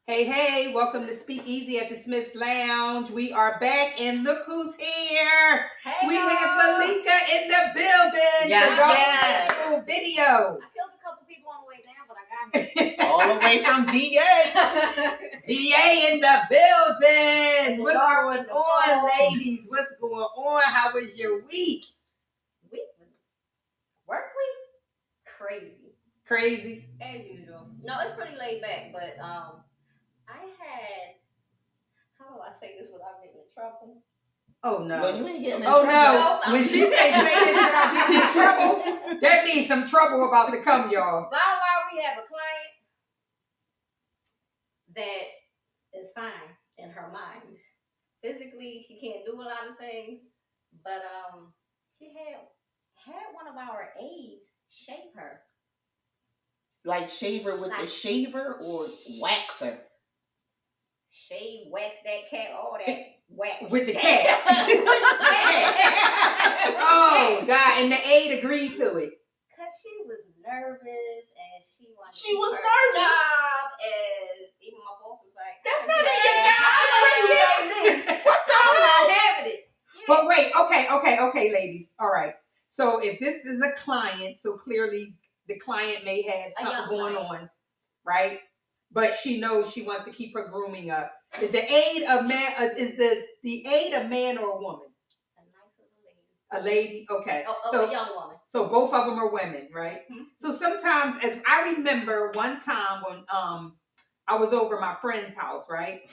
Hey, welcome to Speak Easy at the Smith's Lounge. We are back and look who's here. Hey, we y'all. have Malika in the building. Yes, so yes. Cool video. I killed a couple people on the way down, but I got All the way from VA. VA in the building. What's dark, going on, ladies? What's going on? How was your week? Work week? Crazy? As usual. No, it's pretty laid back, but I had, how do I say this without getting in trouble? Oh no. Well, you ain't getting in Oh trouble. no. When she say this without getting in trouble, that means some trouble about to come, y'all. Bottom line, we have a client that is fine in her mind. Physically, she can't do a lot of things, but she had one of our aides shape her. Like shaver with the shaver or waxer? Shave, wax that cat, all that wax. With the cat. Oh, God. And the aide agreed to it. Because she was nervous and she wanted She to was do her nervous? job, and even my boss was like, That's not in your job. What the I'm hell? not having it. Yeah. But wait, okay, ladies. All right. So if this is a client, so clearly the client may have something going on, right? But she knows she wants to keep her grooming up. Is the aide a man? Is the aide a man or a woman? A nice little lady. A lady? Okay. So a young woman. So both of them are women, right? Mm-hmm. So sometimes, as I remember one time when I was over my friend's house, right?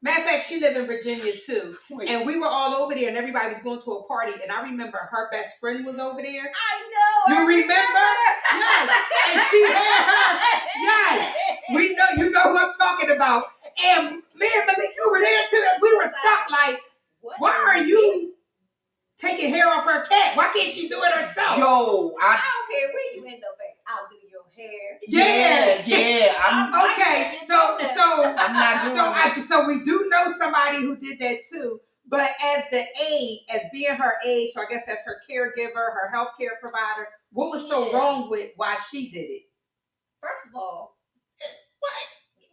Matter of fact, she lived in Virginia too. And we were all over there and everybody was going to a party. And I remember her best friend was over there. I know. You remember? Yes. And she had her. Yes. We know, you know who I'm talking about. And me and Malika, you were there too. And we were stuck like, why are you taking hair off her cat? Why can't she do it herself? Yo, I don't care where you end up at. I'll do your hair. Yeah. I'm okay. So I'm not doing that. So we do know somebody who did that too. But as the aide, as being her aide, so I guess that's her caregiver, her healthcare provider. What was so wrong with why she did it? First of all, what?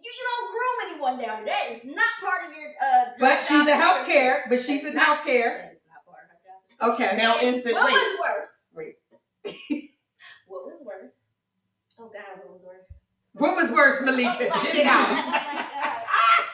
You don't groom anyone down there. That is not part of your But she's a healthcare. But she's in healthcare. That is not part of her job. Okay. Now is the what was worse? Wait. What was worse? Oh God, what was worse? What was worse, Malika? Get it out. Oh my God.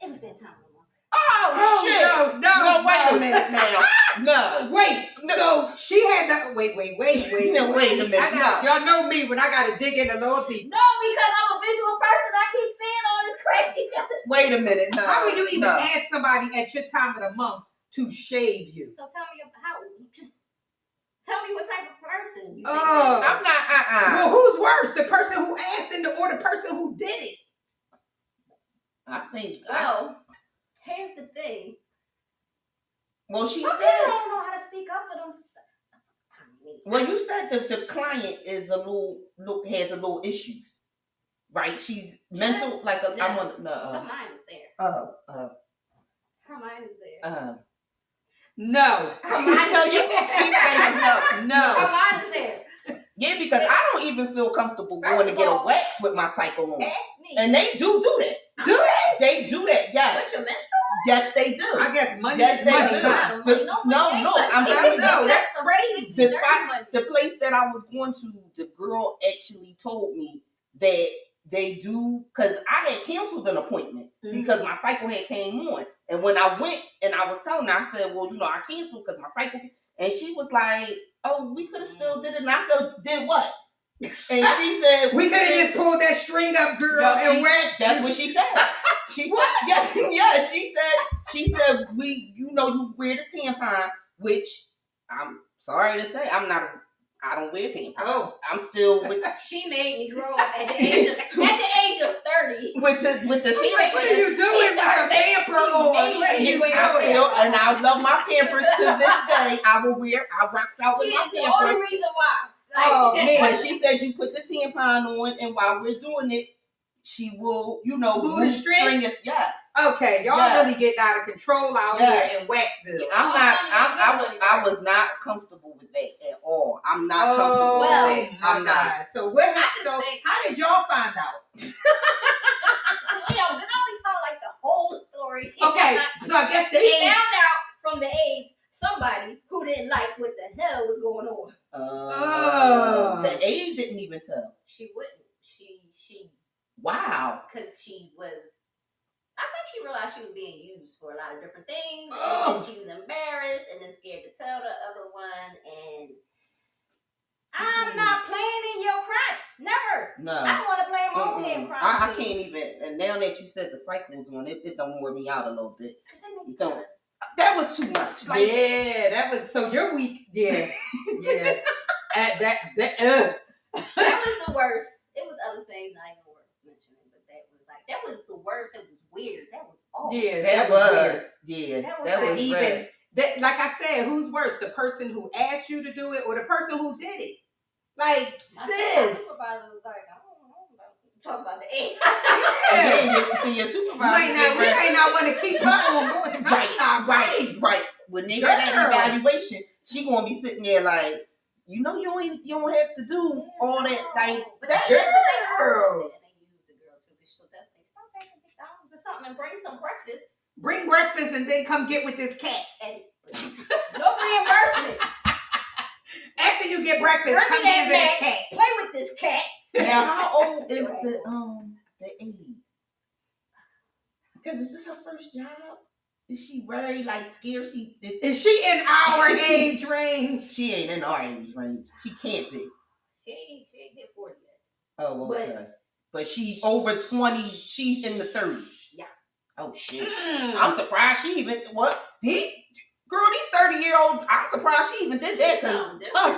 It was that time of the month. Oh shit! No, wait a minute now. No. Wait. No. So she had the wait. No, wait a minute. Y'all know me when I gotta dig in a little deep. No, because I'm a visual person. I keep saying all this crazy stuff. Wait a minute. No. How would you even ask somebody at your time of the month to shave you? So tell me how. Tell me what type of person you think. I'm not. Well, who's worse, the person who asked or the person who did it? I think. Well, here's the thing. Well, she Some said. people don't know how to speak up for themselves. Well, you said that the client is has a little issues, right? She's mental, like a. I'm on. Her mind is there. Her mind is there. No. You can keep saying no. Her mind is there. Yeah, because I don't even feel comfortable going to get a wax with my cycle on. Ask me. And they do that. They do that, yes. What's your menstrual? Yes, they do. I guess money Yes, is they money. do. No, I'm telling you, that's crazy. The place that I was going to, the girl actually told me that they do, because I had canceled an appointment because my cycle had came on. And when I went and I was telling her, I said, well, I canceled because my cycle, and she was like, oh, we could have still did it. And I said, did what? And she said, we could have just pulled that string up, girl, and waxed. That's what she said. She what? Said, yes, she said, you wear the tampon, which I'm sorry to say, I don't wear tampons. Oh. I'm still with. She made me grow up at the age of 30. With the what are you doing with the pamper on? And I love my Pampers to this day. I rocks out with my Pampers. She is the only reason why. Oh man! But she said you put the tampon on, and while we're doing it, she will, move the string. Yes. Okay, y'all really getting out of control out here in Waxville. I was not comfortable with that at all. I'm not comfortable with that. I'm not. So how did y'all find out? Wow. Because she was, I think she realized she was being used for a lot of different things, and Oh. then she was embarrassed, and then scared to tell the other one, and I'm not playing in your crotch. Never. No. I don't want to play in my own damn crotch. I can't even. And now that you said the cycles on it, it don't wear me out a little bit. It don't. That was too much. Like, yeah, that was so your week. Yeah, yeah. that was the worst. It was other things I ain't worth mentioning, but that was the worst. It was weird. That was awful. Yeah, that was weird. Yeah, that was even weird. that. Like I said, who's worse, the person who asked you to do it or the person who did it? Like, My sis. supervisor was like, I don't know about talk about the A. Yeah, see your supervisor. We may not want to keep her on board. Right. When they hear that evaluation, she gonna be sitting there like, you don't have to do all that. Like, that girl. And they use the girl too, because she'll definitely stop making McDonald's or something and bring some breakfast. Bring breakfast and then come get with this cat. And no reimbursement. After you get breakfast, Bring come that get with this cat. cat. Play with this cat. Now, how old is the aide? Because is this her first job? Is she very scared? Is she in our age range? She ain't in our age range. She can't be. She ain't hit 40 yet. Oh, okay. But she's over 20. She's in the 30s. Yeah. Oh shit. I'm surprised she even these 30-year-olds. I'm surprised she even did that. Cause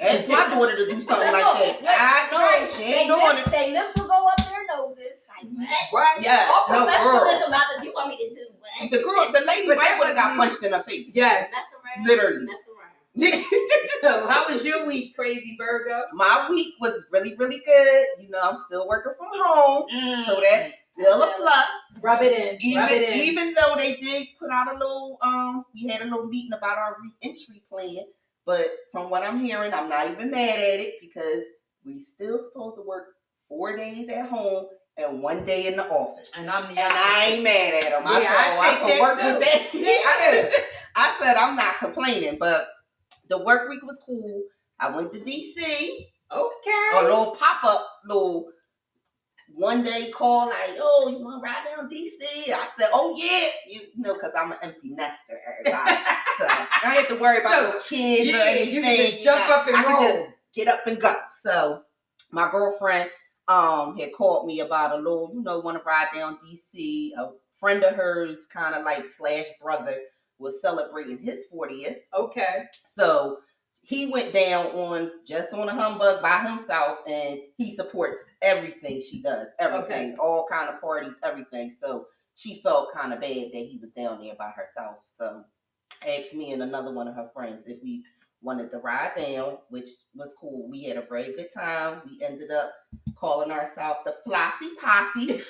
ask my daughter to do something like that. I know she ain't doing it. Their lips will go up their noses. What? Yes. All No, professionalism out there. You want me to do what? The lady right would have got punched in her face. Yes. That's around. Literally. That's around. So how was your week, Crazy Virgo? My week was really, really good. I'm still working from home, so that's still a plus. Rub it in. Even though they did put out a little, we had a little meeting about our re-entry plan. But from what I'm hearing, I'm not even mad at it because we still supposed to work 4 days at home and 1 day in the office. And I ain't mad at them. Yeah, I can work too. with that. I said I'm not complaining, but the work week was cool. I went to DC. Okay. A little pop-up, little 1 day call, like, oh, you want to ride down DC? I said, oh, yeah. Because I'm an empty nester, everybody. So I don't have to worry about no kids or anything. You can just jump up and roll. I can just get up and go. So my girlfriend had called me about a little, want to ride down DC. A friend of hers, kind of / brother, was celebrating his 40th. Okay. So he went down on a humbug by himself, and he supports everything she does, everything, okay. All kind of parties, everything. So she felt kind of bad that he was down there by herself. So asked me and another one of her friends if we wanted to ride down, which was cool. We had a very good time. We ended up calling ourselves the Flossy Posse.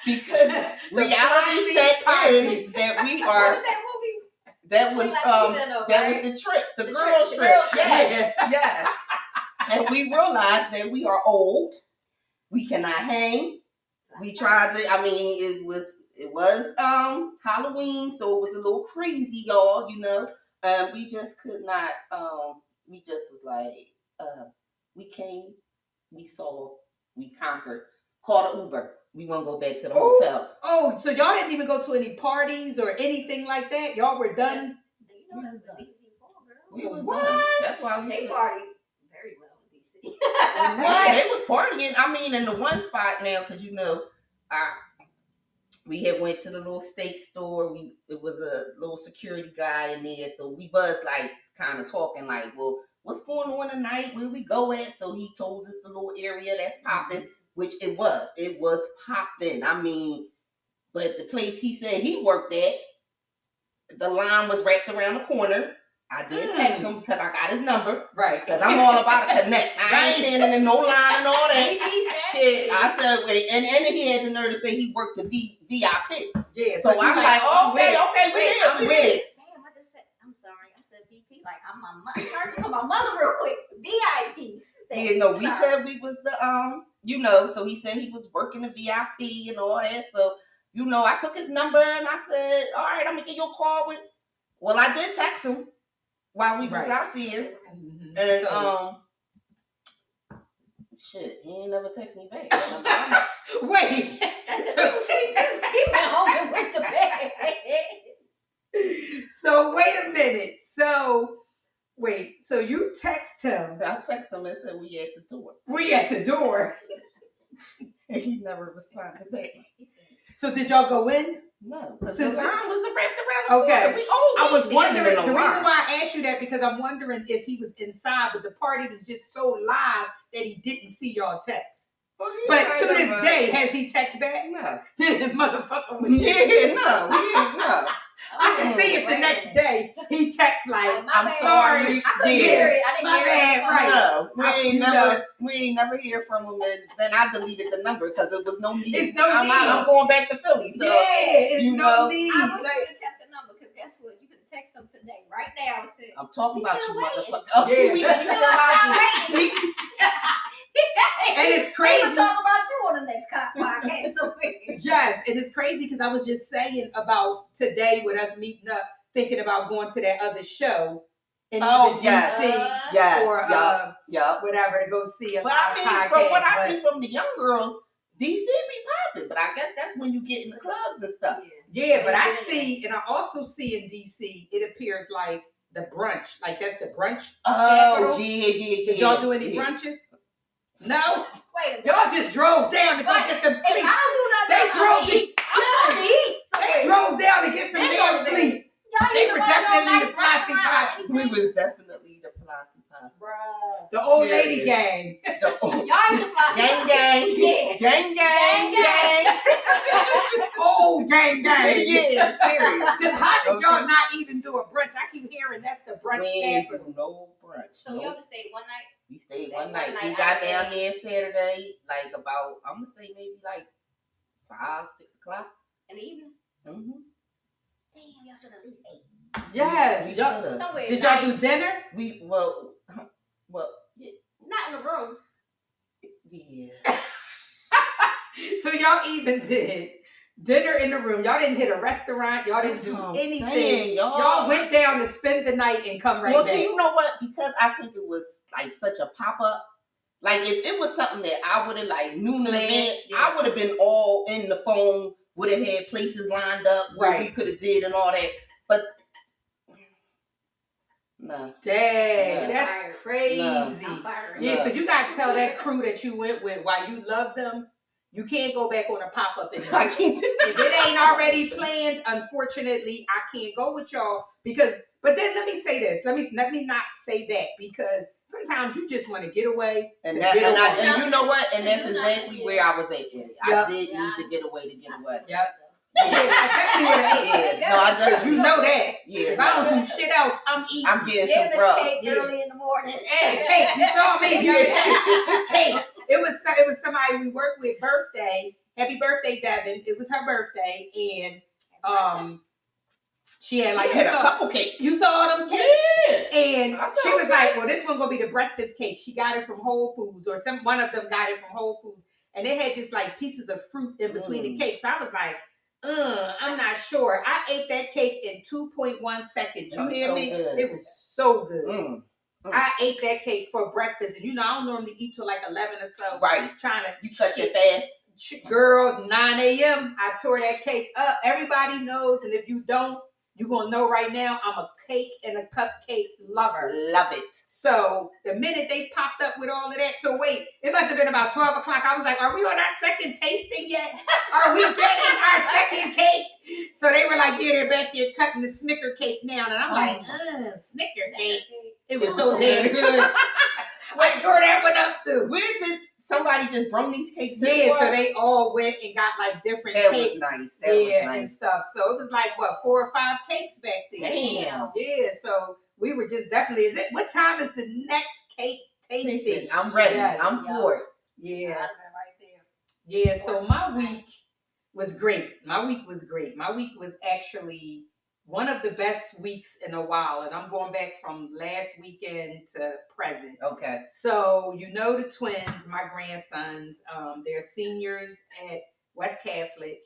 Because reality set in that we are. That was the trip, the girls trip. Yes. And we realized that we are old. We cannot hang. We tried to. It was Halloween, so it was a little crazy, y'all. We just could not. We just was like, we came, we saw, we conquered. Called an Uber. We want to go back to the hotel. Oh, so y'all didn't even go to any parties or anything like that? Y'all were done? You know that's the DC before, girl. We was what? done. That's why they party very well in DC. Yeah, they was partying. In the one spot now, because we had went to the little steak store. It was a little security guy in there, so we was kind of talking well, what's going on tonight? Where we go at? So he told us the little area that's popping. Which it was popping. But the place he said he worked at, the line was wrapped around the corner. I did text him because I got his number. Right. Because I'm all about a connect. I ain't standing in no line and all that. Shit. I said, wait. And he had the nerve to say he worked the VIP. Yeah. So I'm okay, I'm with it. Damn, I just said, I'm sorry. I said VP. I'm my mother. Turn to my mother real quick. VIP. Yeah, no, we said we was the so he said he was working the VIP and all that. So, I took his number and I said, all right, I'm gonna give you a call I did text him while we was out there. Mm-hmm. And Shit, he ain't never text me back. Wait. He went home and went to bed. So wait a minute. So you text him. I texted him and said we at the door. We at the door. And he never responded back. So did y'all go in? No, because Since- the line was wrapped around the Okay. corner. We all I was standing wondering, in the a reason line. why I asked you that because I'm wondering if he was inside, but the party was just so live that he didn't see y'all text. Well, he But might to have, this day, has he text back? No. Did motherfucker with Yeah, no. I can see if the next day he texts like, My I'm bad. sorry. I couldn't hear it. I didn't My hear bad, it. right. No, I- we ain't never hear from him, and then I deleted the number because it was no need. It's no I'm need. I'm going back to Philly, so It's you no know. need. I wish Like, you would have kept the number because guess what? You could have texted him today, right now. And said, I'm talking We about still you, waiting. motherfucker. Oh, Yeah. we Still still out here. and it's We crazy. was talking about you on the next podcast. So Yes, and it's crazy because I was just saying about today with us meeting up, thinking about going to that other show in Oh, either yes. DC Yes, or yup. whatever to go see a But I live mean, podcast. from what I but see from the young girls, DC be popping. But I guess that's when you get in the clubs and stuff. yeah, but I see, and I also see in DC, it appears like the brunch, like that's the brunch. Oh, capital. yeah. Did y'all do any brunches? No, wait a minute. y'all just drove down to go But get some If sleep. I don't do nothing, They else, drove I'm gonna eat. I'm going to eat. They drove down to get some They damn go to sleep. Y'all They need were to go to definitely no the nice Flossy restaurant or Posse. anything. We was definitely the Flossy Posse. Bruh. The old Serious. lady gang. The old Y'all ain't the Flossy gang, Posse. gang, Yeah. gang. Old gang gang. Yeah, serious. Because how did y'all not even do a brunch? I keep hearing that's the brunch We ain't capital. do no brunch. So y'all just stayed one night? We stayed That one one night. night We got out down there. there Saturday, like about, I'm gonna say maybe like 5, 6 o'clock. In the evening? Mm-hmm. Damn, y'all should have at least ate. Yes. We Y'all, shoulda. Somewhere did y'all nice. do dinner? Well, yeah. Not in the room. Yeah. So y'all even did dinner in the room. Y'all didn't hit a restaurant. Y'all didn't That's do what I'm anything. saying, Y'all went down to spend the night and come right Well, back. see, you know what? Because I think it was like such a pop up. Like if it was something that I would have like knew in Planned, advance, yeah. I would have been all in the phone. Would have had places lined up where we Right. could have did and all that. But no. Dang, No. that's Fired. crazy. I'm fired. Yeah, No. so you gotta tell that crew that you went with why you love them. You can't go back on a pop up anymore. I can't. If it ain't already planned, unfortunately, I can't go with y'all because. But then let me say this. Let me not say that because sometimes you just want to get away And to that, get and, away. and you know what? And that's Do nothing, exactly yeah. where I was at with it. Yep. I did Yeah. need to get away to get away. Yep. Yeah, I definitely would have. Yeah. No, I Because definitely. you know that. Yeah. If I no. don't do shit else, I'm eating. I'm getting Give some us grub. cake Yeah. early in the morning. Hey, cake. You saw me. Yeah. Cake. It was somebody we worked with birthday. Happy birthday, Devin. It was her birthday, and she had like She had a couple cakes. you saw them cakes? Yeah. And I saw she was them. like, well, this one gonna be the breakfast cake. She got it from Whole Foods, or one of them got it from Whole Foods. And they had just like pieces of fruit in between the cakes. So I was like, I'm not sure. I ate that cake in 2.1 seconds. You was hear so me? good. It was so good. Mm. I ate that cake for breakfast. And I don't normally eat till like 11 or so. Right. Trying to You cut your fast. Girl, 9 a.m. I tore that cake up. Everybody knows, and if you don't, you're gonna know right now. I'm a cake and a cupcake lover. Love it. So the minute they popped up with all of that, so wait, it must have been about 12 o'clock. I was like, are we on our second tasting yet? Are we getting our second cake? So they were like, yeah, they're back there cutting the Snicker cake now. And I'm like, Snicker cake. It was so damn good. I tore that one up too. Where did somebody just bring these cakes in? Yeah, so for? they all went and got like different That cakes. was nice. That was And nice. stuff. So it was like, what, 4 or 5 cakes back there. Damn. Yeah, so we were just definitely, what time is the next cake tasting? I'm ready. Yes. I'm for it. Yeah. Right there. Yeah, so my week was great. My week was actually one of the best weeks in a while. And I'm going back from last weekend to present. Okay. So, the twins, my grandsons, they're seniors at West Catholic,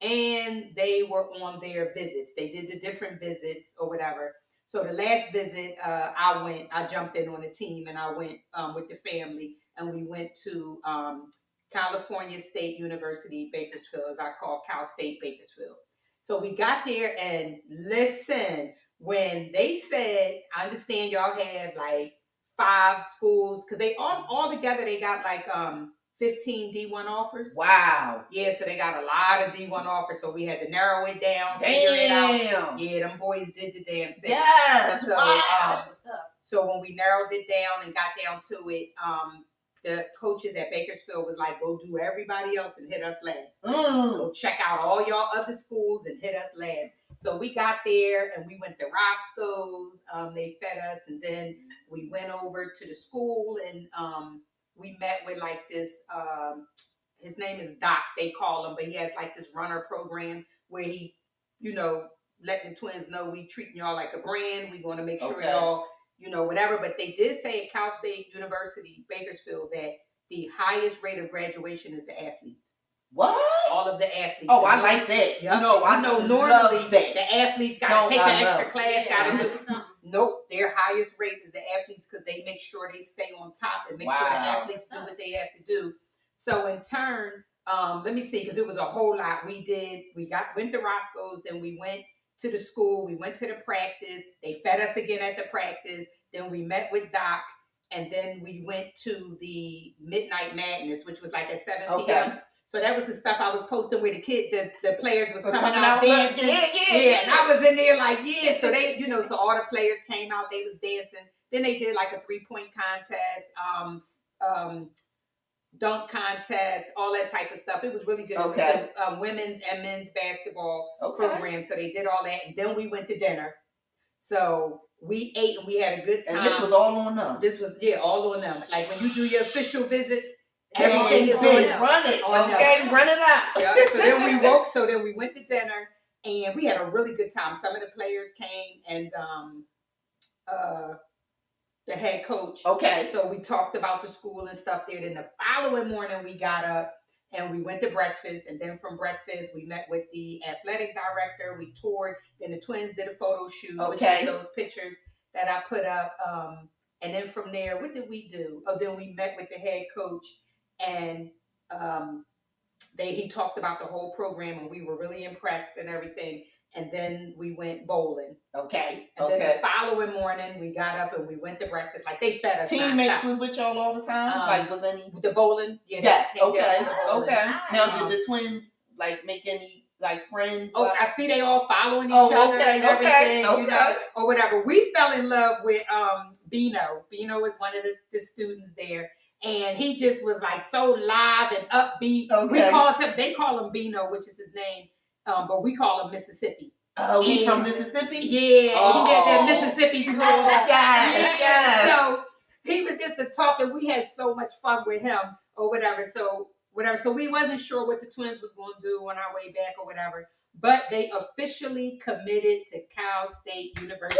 and they were on their visits. They did the different visits or whatever. So the last visit, I jumped in on the team and I went with the family. and we went to California State University, Bakersfield, as I call Cal State Bakersfield. So we got there, and listen, when they said, I understand y'all have like 5 schools, because they all together they got like 15 D1 offers. Wow. Yeah, so they got a lot of D1 offers, so we had to narrow it down, figure it out. Yeah, them boys did the damn thing. Yes. So, wow. So when we narrowed it down and got down to it, the coaches at Bakersfield was like, go do everybody else and hit us last. Go check out all y'all other schools and hit us last. So we got there and we went to Roscoe's. They fed us, and then we went over to the school, and we met with like this, his name is Doc, they call him, but he has like this runner program where he, letting the twins know we treating y'all like a brand. We want to make sure y'all, whatever. But they did say at Cal State University, Bakersfield, that the highest rate of graduation is the athletes. What? All of the athletes. Oh, I like that. Yep. I know normally that. The athletes got to take an extra class, got to do something. Nope, their highest rate is the athletes because they make sure they stay on top and make sure the athletes do what they have to do. So in turn, let me see, because it was a whole lot. We went to Roscoe's, then we went to the school, we went to the practice, they fed us again at the practice, then we met with Doc, and then we went to the Midnight Madness, which was like at 7 p.m. So that was the stuff I was posting where the players was coming out dancing. Yeah. And I was in there like, so they, so all the players came out, they was dancing. Then they did like a 3-point contest, dunk contest, all that type of stuff. It was really good. Okay. It was the women's and men's basketball program. So they did all that. And then we went to dinner. So we ate and we had a good time. And this was all on them? This was, all on them. Like when you do your official visits, everything is on them. Run it. Run it out. Yeah. So then we went to dinner and we had a really good time. Some of the players came and the head coach. Okay. So we talked about the school and stuff there. Then the following morning we got up and we went to breakfast. And then from breakfast, we met with the athletic director. We toured. Then the twins did a photo shoot, which is those pictures that I put up. And then from there, what did we do? Oh, then we met with the head coach and he talked about the whole program and we were really impressed and everything. And then we went bowling. Okay. And then the following morning, we got up and we went to breakfast. Like they fed us. Teammates was with y'all all the time? Like with any? The bowling? Yeah. Yes. Okay. Now, did the twins like make any like friends? Oh, I see they all following each other and everything, or whatever. We fell in love with Bino. Bino is one of the students there. And he just was like so live and upbeat. Okay. They call him Bino, which is his name. But we call him Mississippi. Oh, he's from Mississippi? Yeah, he had that Mississippi drawl. Yes. So he was just a talker. We had so much fun with him or whatever. So we wasn't sure what the twins was going to do on our way back or whatever. But they officially committed to Cal State University.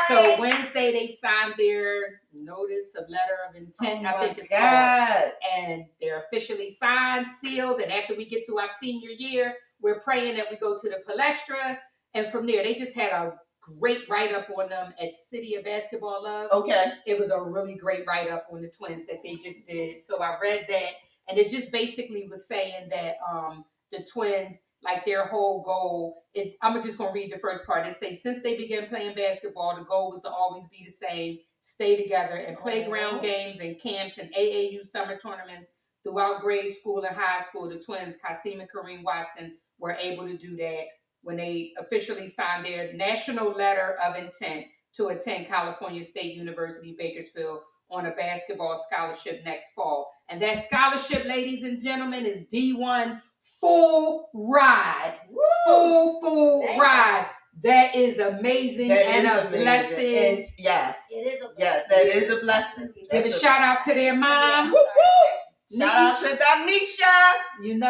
So Wednesday they signed their notice of letter of intent, I think it's called. And they're officially signed, sealed. And after we get through our senior year, we're praying that we go to the Palestra. And from there, they just had a great write-up on them at City of Basketball Love. Okay. It was a really great write-up on the twins that they just did. So I read that. And it just basically was saying that the twins, like their whole goal, I'm just going to read the first part. It says, since they began playing basketball, the goal was to always be the same, stay together in playground games and camps and AAU summer tournaments throughout grade school and high school. The twins, Kasim and Kareem Watson, were able to do that when they officially signed their national letter of intent to attend California State University, Bakersfield on a basketball scholarship next fall. And that scholarship, ladies and gentlemen, is D1 full ride. Woo! Full ride. That is amazing a blessing. And yes. It is a blessing. Yes, that is a blessing. Give a shout out to their mom. Shout out to Danisha. And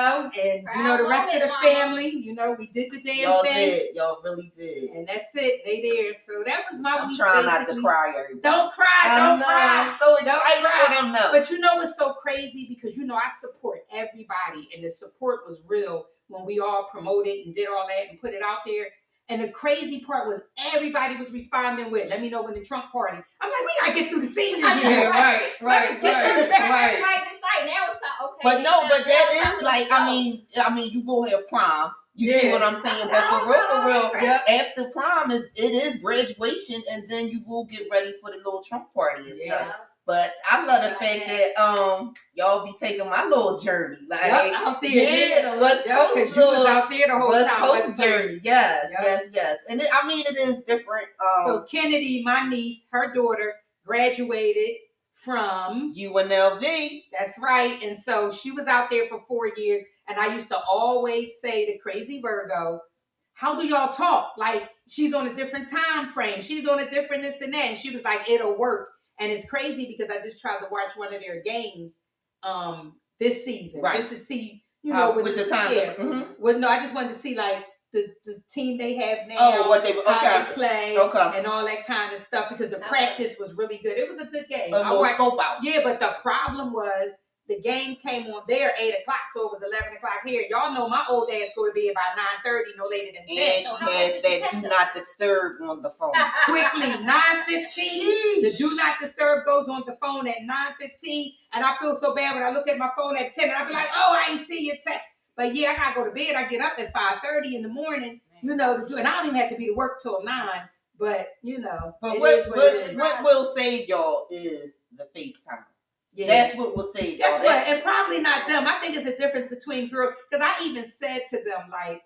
the rest of the family. We did the damn thing. Y'all really did. And that's it. They there. So that was my week. I'm trying not to cry, everybody. Don't cry. Don't cry. I'm so excited for them though. But it's so crazy because I support everybody, and the support was real when we all promoted and did all that and put it out there. And the crazy part was everybody was responding with, "Let me know when the trunk party." I'm like, we gotta get through the senior year. Yeah, right. Everybody's excited. Now it's time, okay. But no, but that now is like, I mean, you go have prom. You see Yeah. what I'm saying? But for real, Yep. after prom it is graduation, and then you will get ready for the little trunk party and stuff. But I love the fact that y'all be taking my little journey, like out there, the West Coast, because you was out there the whole West time. Coast journey, yes, and I mean it is different. So Kennedy, my niece, her daughter, graduated from UNLV. That's right, and so she was out there for 4 years, and I used to always say to Crazy Virgo, "How do y'all talk? Like she's on a different time frame, she's on a different this and that," and she was like, "It'll work." And it's crazy because I just tried to watch one of their games this season, just to see, with the time. Mm-hmm. Well, no, I just wanted to see like the team they have now, how they play, and all that kind of stuff, because the practice was really good. It was a good game. A little scope out. Yeah, but the problem was the game came on there 8 o'clock, so it was 11 o'clock here. Y'all know my old ass go to bed by 9:30, no later than 10. And she has that do not disturb on the phone. Quickly, 9:15. The do not disturb goes on the phone at 9:15, and I feel so bad when I look at my phone at 10, and I be like, "Oh, I ain't see your text." But yeah, I gotta go to bed. I get up at 5:30 in the morning, to do, and I don't even have to be to work till 9. But but what will save y'all is the FaceTime. Yeah. That's what will save y'all. Guess what? And probably not them. I think it's a difference between girls, because I even said to them, like,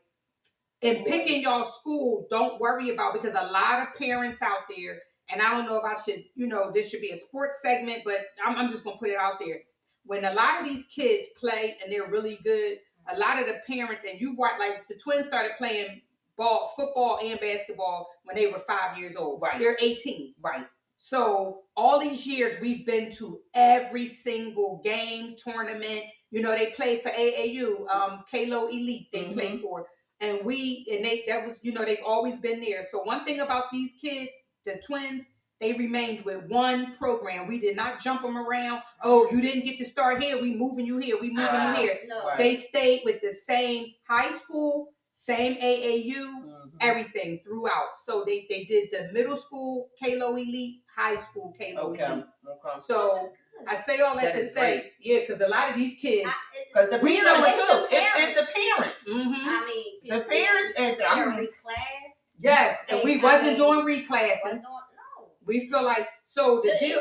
in picking y'all school, don't worry about, because a lot of parents out there, and I don't know if I should, this should be a sports segment, but I'm just gonna put it out there. When a lot of these kids play and they're really good, a lot of the parents, and you watch, like the twins started playing football and basketball when they were 5 years old. Right. They're 18. Right. So all these years we've been to every single game, tournament. They played for AAU, Kalo Elite. They played for, and they've always been there. So one thing about these kids, the twins, they remained with one program. We did not jump them around. Oh, you didn't get to start here. We moving you here. We moving you here. No. Right. They stayed with the same high school, same AAU, everything throughout. So they did the middle school Kalo Elite, high school Kalo Elite. Okay. So I say all that to say, because a lot of these kids, because the parents too, it's the parents. Mm-hmm. I mean, the parents and reclass. Yes, and we wasn't doing reclassing. We feel like, so the deal,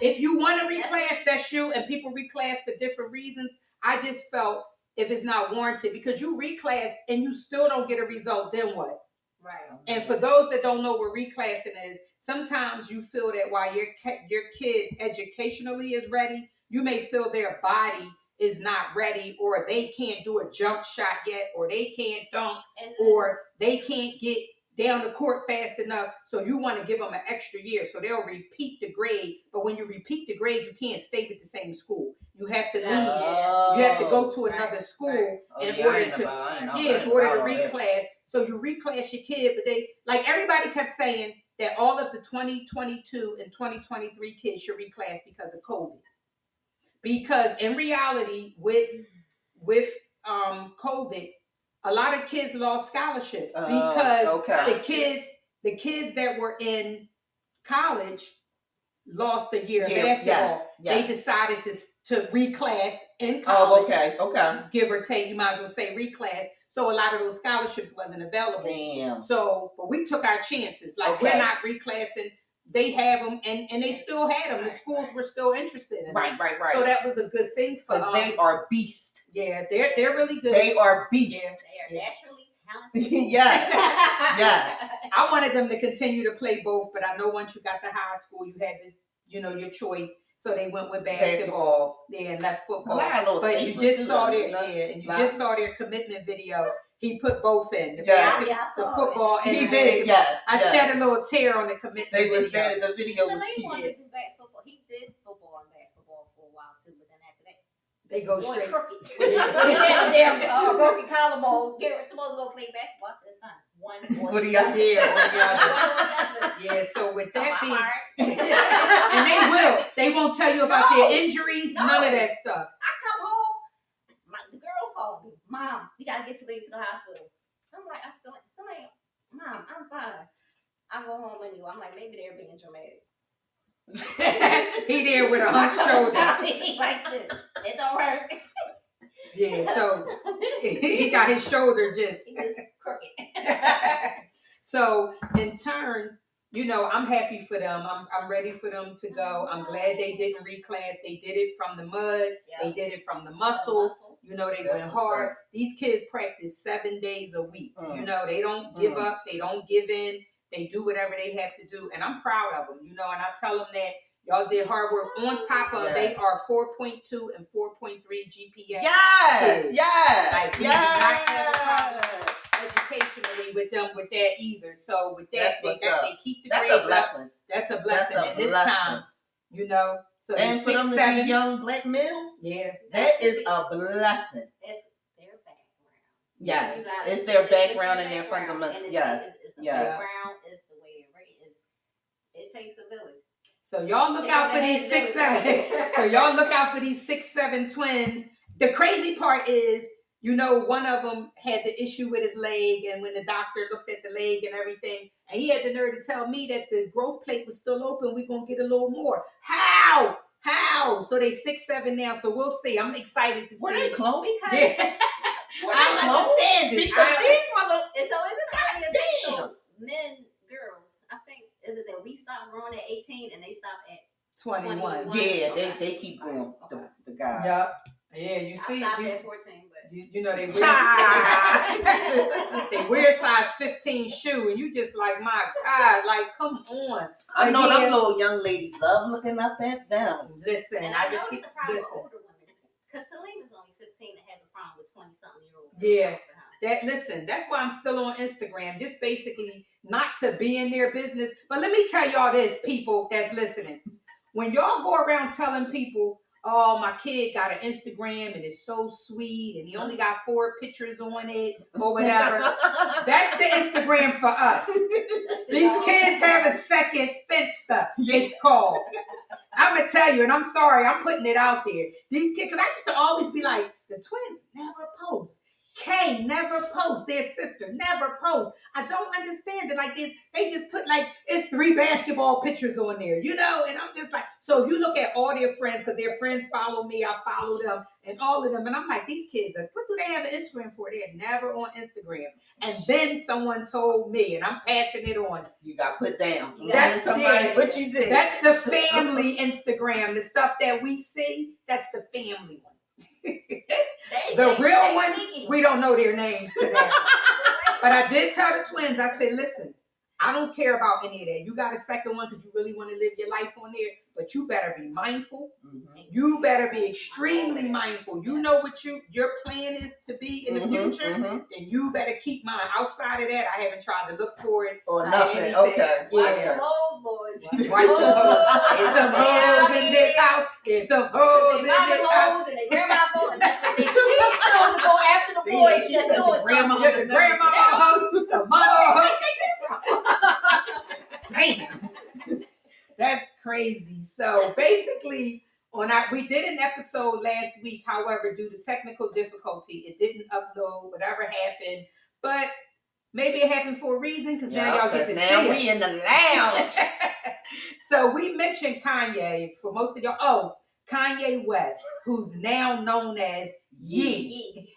if you want to reclass, that's you, and people reclass for different reasons. I just felt if it's not warranted, because you reclass and you still don't get a result, then what? Right. And for those that don't know what reclassing is, sometimes you feel that while your kid educationally is ready, you may feel their body is not ready, or they can't do a jump shot yet, or they can't dunk, or they can't get down the court fast enough, so you want to give them an extra year, so they'll repeat the grade. But when you repeat the grade, you can't stay with the same school. You have to leave. You have to go to another school in order to reclass. So you reclass your kid, but they, like everybody kept saying that all of the 2022 and 2023 kids should reclass because of COVID. Because in reality, with COVID, a lot of kids lost scholarships because the kids that were in college lost a year of basketball. Yes. They decided to reclass in college. Okay. Give or take, you might as well say reclass. So a lot of those scholarships wasn't available. Damn. So, but we took our chances. Like we're not reclassing. They have them, and they still had them. The schools were still interested in them. Right. So that was a good thing for them. They are beasts. Yeah, they're really good. They are beasts. Yeah, they are naturally talented. Yes. I wanted them to continue to play both, but I know once you got to high school, you had to, your choice. So they went with basketball. Yeah, and left football. But you just saw just saw their commitment video. He put both in the football and he the did. Yes, I shed a little tear on the commitment. They was there. The video was cute. Wanted to do football. He did football and basketball for a while too, but then after that, they go straight crooked. Damn broken collarbone. Supposed to go play basketball. I said, son, what do y'all do? Yeah. So with that being, and they won't tell you about their injuries. None of that stuff. I come home. The girls called me, Mom, we gotta get Celine to the hospital. I'm like, Mom, I'm fine. I go home anyway. I'm like, maybe they're being dramatic. He there with a hunched shoulder. Like this. It don't work. Yeah, so he got his shoulder just crooked. So in turn, you know, I'm happy for them. I'm ready for them to go. I'm glad they didn't reclass. They did it from the mud. Yep. They did it from the muscle. You know, they went hard. These kids practice 7 days a week. You know, they don't give up. They don't give in. They do whatever they have to do. And I'm proud of them, you know, and I tell them that y'all did hard work on top of they are 4.2 and 4.3 GPA. Yes. Like, we did not have a problem educationally with them with that either. So with that, they keep the grades up. That's a blessing. And this time, you know, so and for them to be young black males, that is a blessing. It's their background. Yes, it's their background and their fundamentals. Yes. Background is the way it is. It takes a village. So y'all look out for these 6'7". So y'all look out for these 6'7" twins. The crazy part is, you know, one of them had the issue with his leg, and when the doctor looked at the leg and everything, and he had the nerve to tell me that the growth plate was still open, we're gonna get a little more. How? So they 6'7" now, so we'll see. I'm excited to see. Were they close? I understand it. Because these mother. And so is it that so men, girls, I think, is it that we stop growing at 18 and they stop at 21? Yeah, they keep going. The guys. Yep. Yeah, you see. I stopped at 14, but you know they wear size 15 shoe, and you just like, my God, like, come on. I know them little young ladies love looking up at them. Listen, and I just keep the problem with older women, because Salim is only 15 and has a problem with 20-something-year-olds. Yeah. That's why I'm still on Instagram. Just basically not to be in their business. But let me tell y'all this, people that's listening. When y'all go around telling people, oh, my kid got an Instagram and it's so sweet and he only got 4 pictures on it or whatever, that's the Instagram for us. These kids have a second Finsta, it's called. I'm going to tell you, and I'm sorry, I'm putting it out there. These kids, because I used to always be like, the twins never post. Kay never posts. Their sister never posts. I don't understand it. Like this, they just put like it's 3 basketball pictures on there, you know. And I'm just like, so if you look at all their friends, because their friends follow me, I follow them, and all of them, and I'm like, these kids are. What do they have an Instagram for? They're never on Instagram. And then someone told me, and I'm passing it on. You got put down. That's somebody. What you did. That's the family Instagram. The stuff that we see. That's the family one. The real one, we don't know their names today. But I did tell the twins, I said, listen, I don't care about any of that. You got a second one because you really want to live your life on there, but you better be mindful. You better be extremely mindful. You know what your plan is to be in the future, then you better keep mine. Outside of that, I haven't tried to look for it or nothing. Okay. Watch the hoes, boys. Watch the hoes. There's some hoes in this house. There's some hoes in this house. And they grandma's hoes, and that's what they teach them to go after the boys that's doing something. The grandma hoes, the mama hoes. Damn. That's crazy. So basically, we did an episode last week. However, due to technical difficulty, it didn't upload. Whatever happened, but maybe it happened for a reason because now y'all get to see now we in the lounge. So we mentioned Kanye for most of y'all. Oh, Kanye West, who's now known as Yee.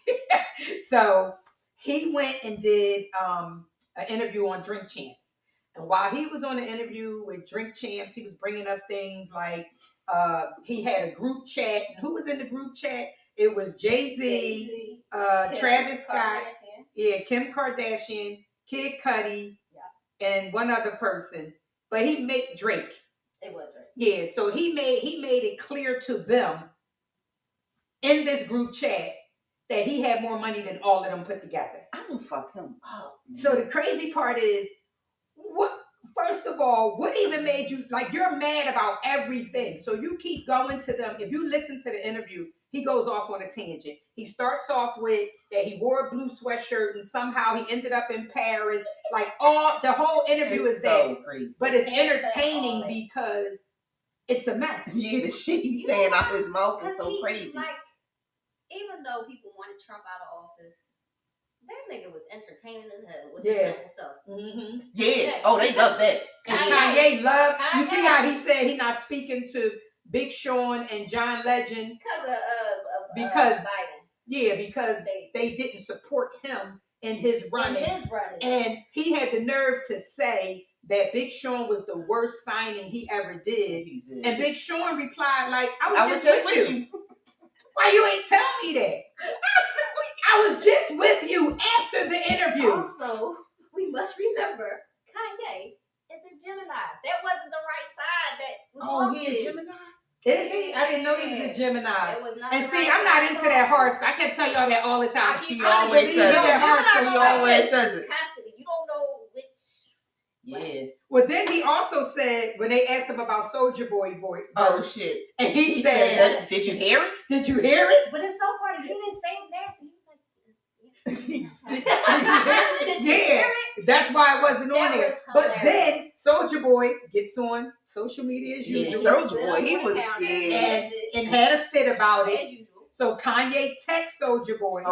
So he went and did an interview on Drink Champs. And while he was on the interview with Drink Champs, he was bringing up things like he had a group chat. And who was in the group chat? It was Jay-Z, Travis Scott, Kim Kardashian, Kid Cudi, and one other person. But he made Drake. It was Drake. Yeah, so he made it clear to them in this group chat that he had more money than all of them put together. I'm gonna fuck him up. Man. So the crazy part is, first of all, what even made you, like, you're mad about everything. So you keep going to them. If you listen to the interview, he goes off on a tangent. He starts off with that he wore a blue sweatshirt and somehow he ended up in Paris. Like, the whole interview is so crazy. But it's entertaining because it's a mess. Yeah, the shit he's saying out his mouth is so crazy. Like, even though people wanted Trump out of office, That nigga was entertaining as hell with Yeah. the simple stuff. Yeah. Oh, they love that. And Kanye. Kanye loved. You see Kanye. how he said he not speaking to Big Sean and John Legend Because Biden. Yeah, because they didn't support him in his running. And he had the nerve to say that Big Sean was the worst signing he ever did. And Big Sean replied like, I was just with you. Why you ain't tell me that? I was just with you after the interview. Also, we must remember Kanye is a Gemini. That wasn't the right side that was Oh, he a Gemini? Is he? I didn't know he was a Gemini. That was not and the see, right I'm not side into that horoscope. I can tell y'all that all the time. She always says it. She always says it. Constantly. You don't know which. Yeah. Well, then he also said, when they asked him about Soulja Boy voice. Oh, shit. And he said, did you hear it? Did you hear it? But it's so funny. He didn't say it nasty. He was like, Did you hear it? That's why it wasn't on there. But then Soulja Boy gets on social media as usual. Soulja Boy, he was and had a fit about it. So Kanye texted Soulja Boy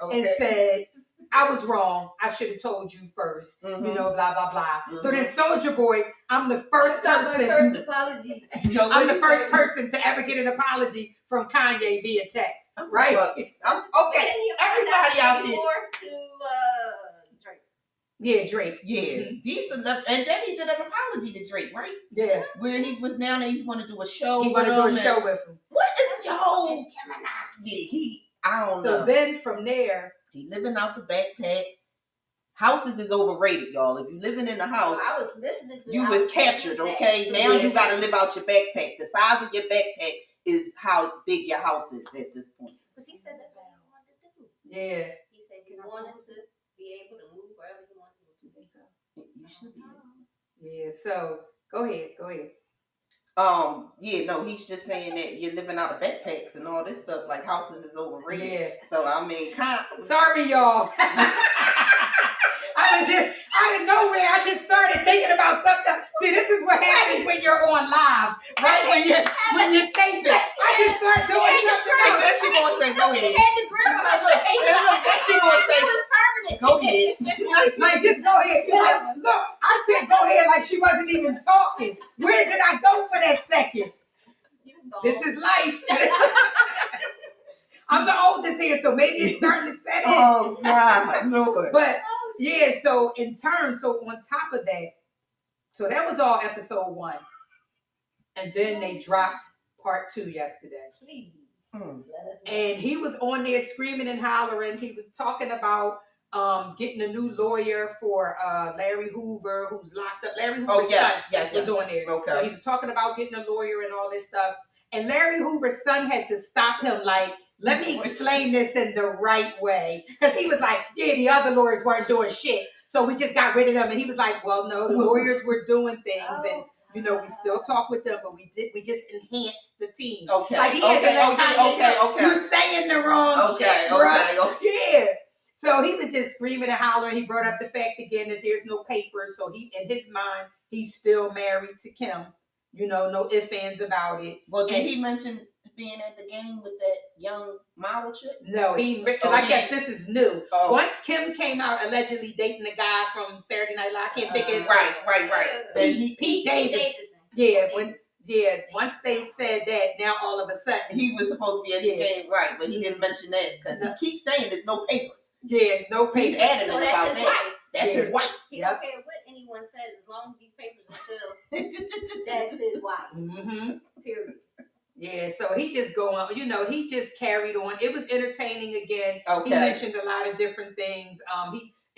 and said, I was wrong. I should have told you first. You know, blah, blah, blah. So then Soulja Boy, I'm the first person. My first apology. I'm the first person to ever get an apology from Kanye via text. Right? Okay. Everybody out there. To Drake. Yeah, Drake. Yeah. These celebrities, and then he did an apology to Drake, right? Yeah. Where he was down there, he want to do a show. He want to do a show with him. What is Yeah, I don't know. So then from there, he living out the backpack. Houses is overrated, y'all. If you living in a house, I was listening to you was captured, okay? Now you got to live out your backpack. The size of your backpack is how big your house is at this point. Because he said that's what he wanted to do. Yeah. He said he wanted to be able to move wherever he wanted to. You should be. Yeah, so go ahead. Yeah, no, he's just saying that you're living out of backpacks and all this stuff, like houses is overrated. Yeah. So I mean, sorry, y'all. I was just out of nowhere. I just started thinking about something. See, this is what happens when you're on live, right? When you're taping. I just start doing something else. Then she gonna say, "Go ahead." Then she gonna say, "Go ahead." Like, just go ahead. Like, look, I said go ahead like she wasn't even talking. Where did I go for that second? This is life. I'm the oldest here, so maybe it's starting to set in. Oh God, Lord. But yeah, so on top of that, so that was all episode 1. And then they dropped part 2 yesterday. Please. And he was on there screaming and hollering. He was talking about getting a new lawyer for Larry Hoover, who's locked up. Larry Hoover's son was on there. Okay. So he was talking about getting a lawyer and all this stuff. And Larry Hoover's son had to stop him, like, let me explain this in the right way. Because he was like, yeah, the other lawyers weren't doing shit. So we just got rid of them. And he was like, well, no, the lawyers were doing things. And, you know, we still talk with them, but we just enhanced the team. Okay. Like, he had to let okay. You're saying the wrong shit, bro. Yeah. So he was just screaming and hollering. He brought up the fact again that there's no papers. So he, in his mind, he's still married to Kim. You know, no ifs, ands about it. Well, did he mention being at the game with that young model chick? No, because I guess this is new. Once Kim came out allegedly dating the guy from Saturday Night Live, I can't think of his right. Then Pete Davidson. Yeah, once they said that, now all of a sudden he was supposed to be at the game, right? But he didn't mention that because he keeps saying there's no papers. Yeah, no papers. He's adamant about that. That's his wife. He don't care what anyone says as long as these papers are still. That's his wife. Mm-hmm. Period. Yeah, so he just he just carried on. It was entertaining again. Okay. He mentioned a lot of different things.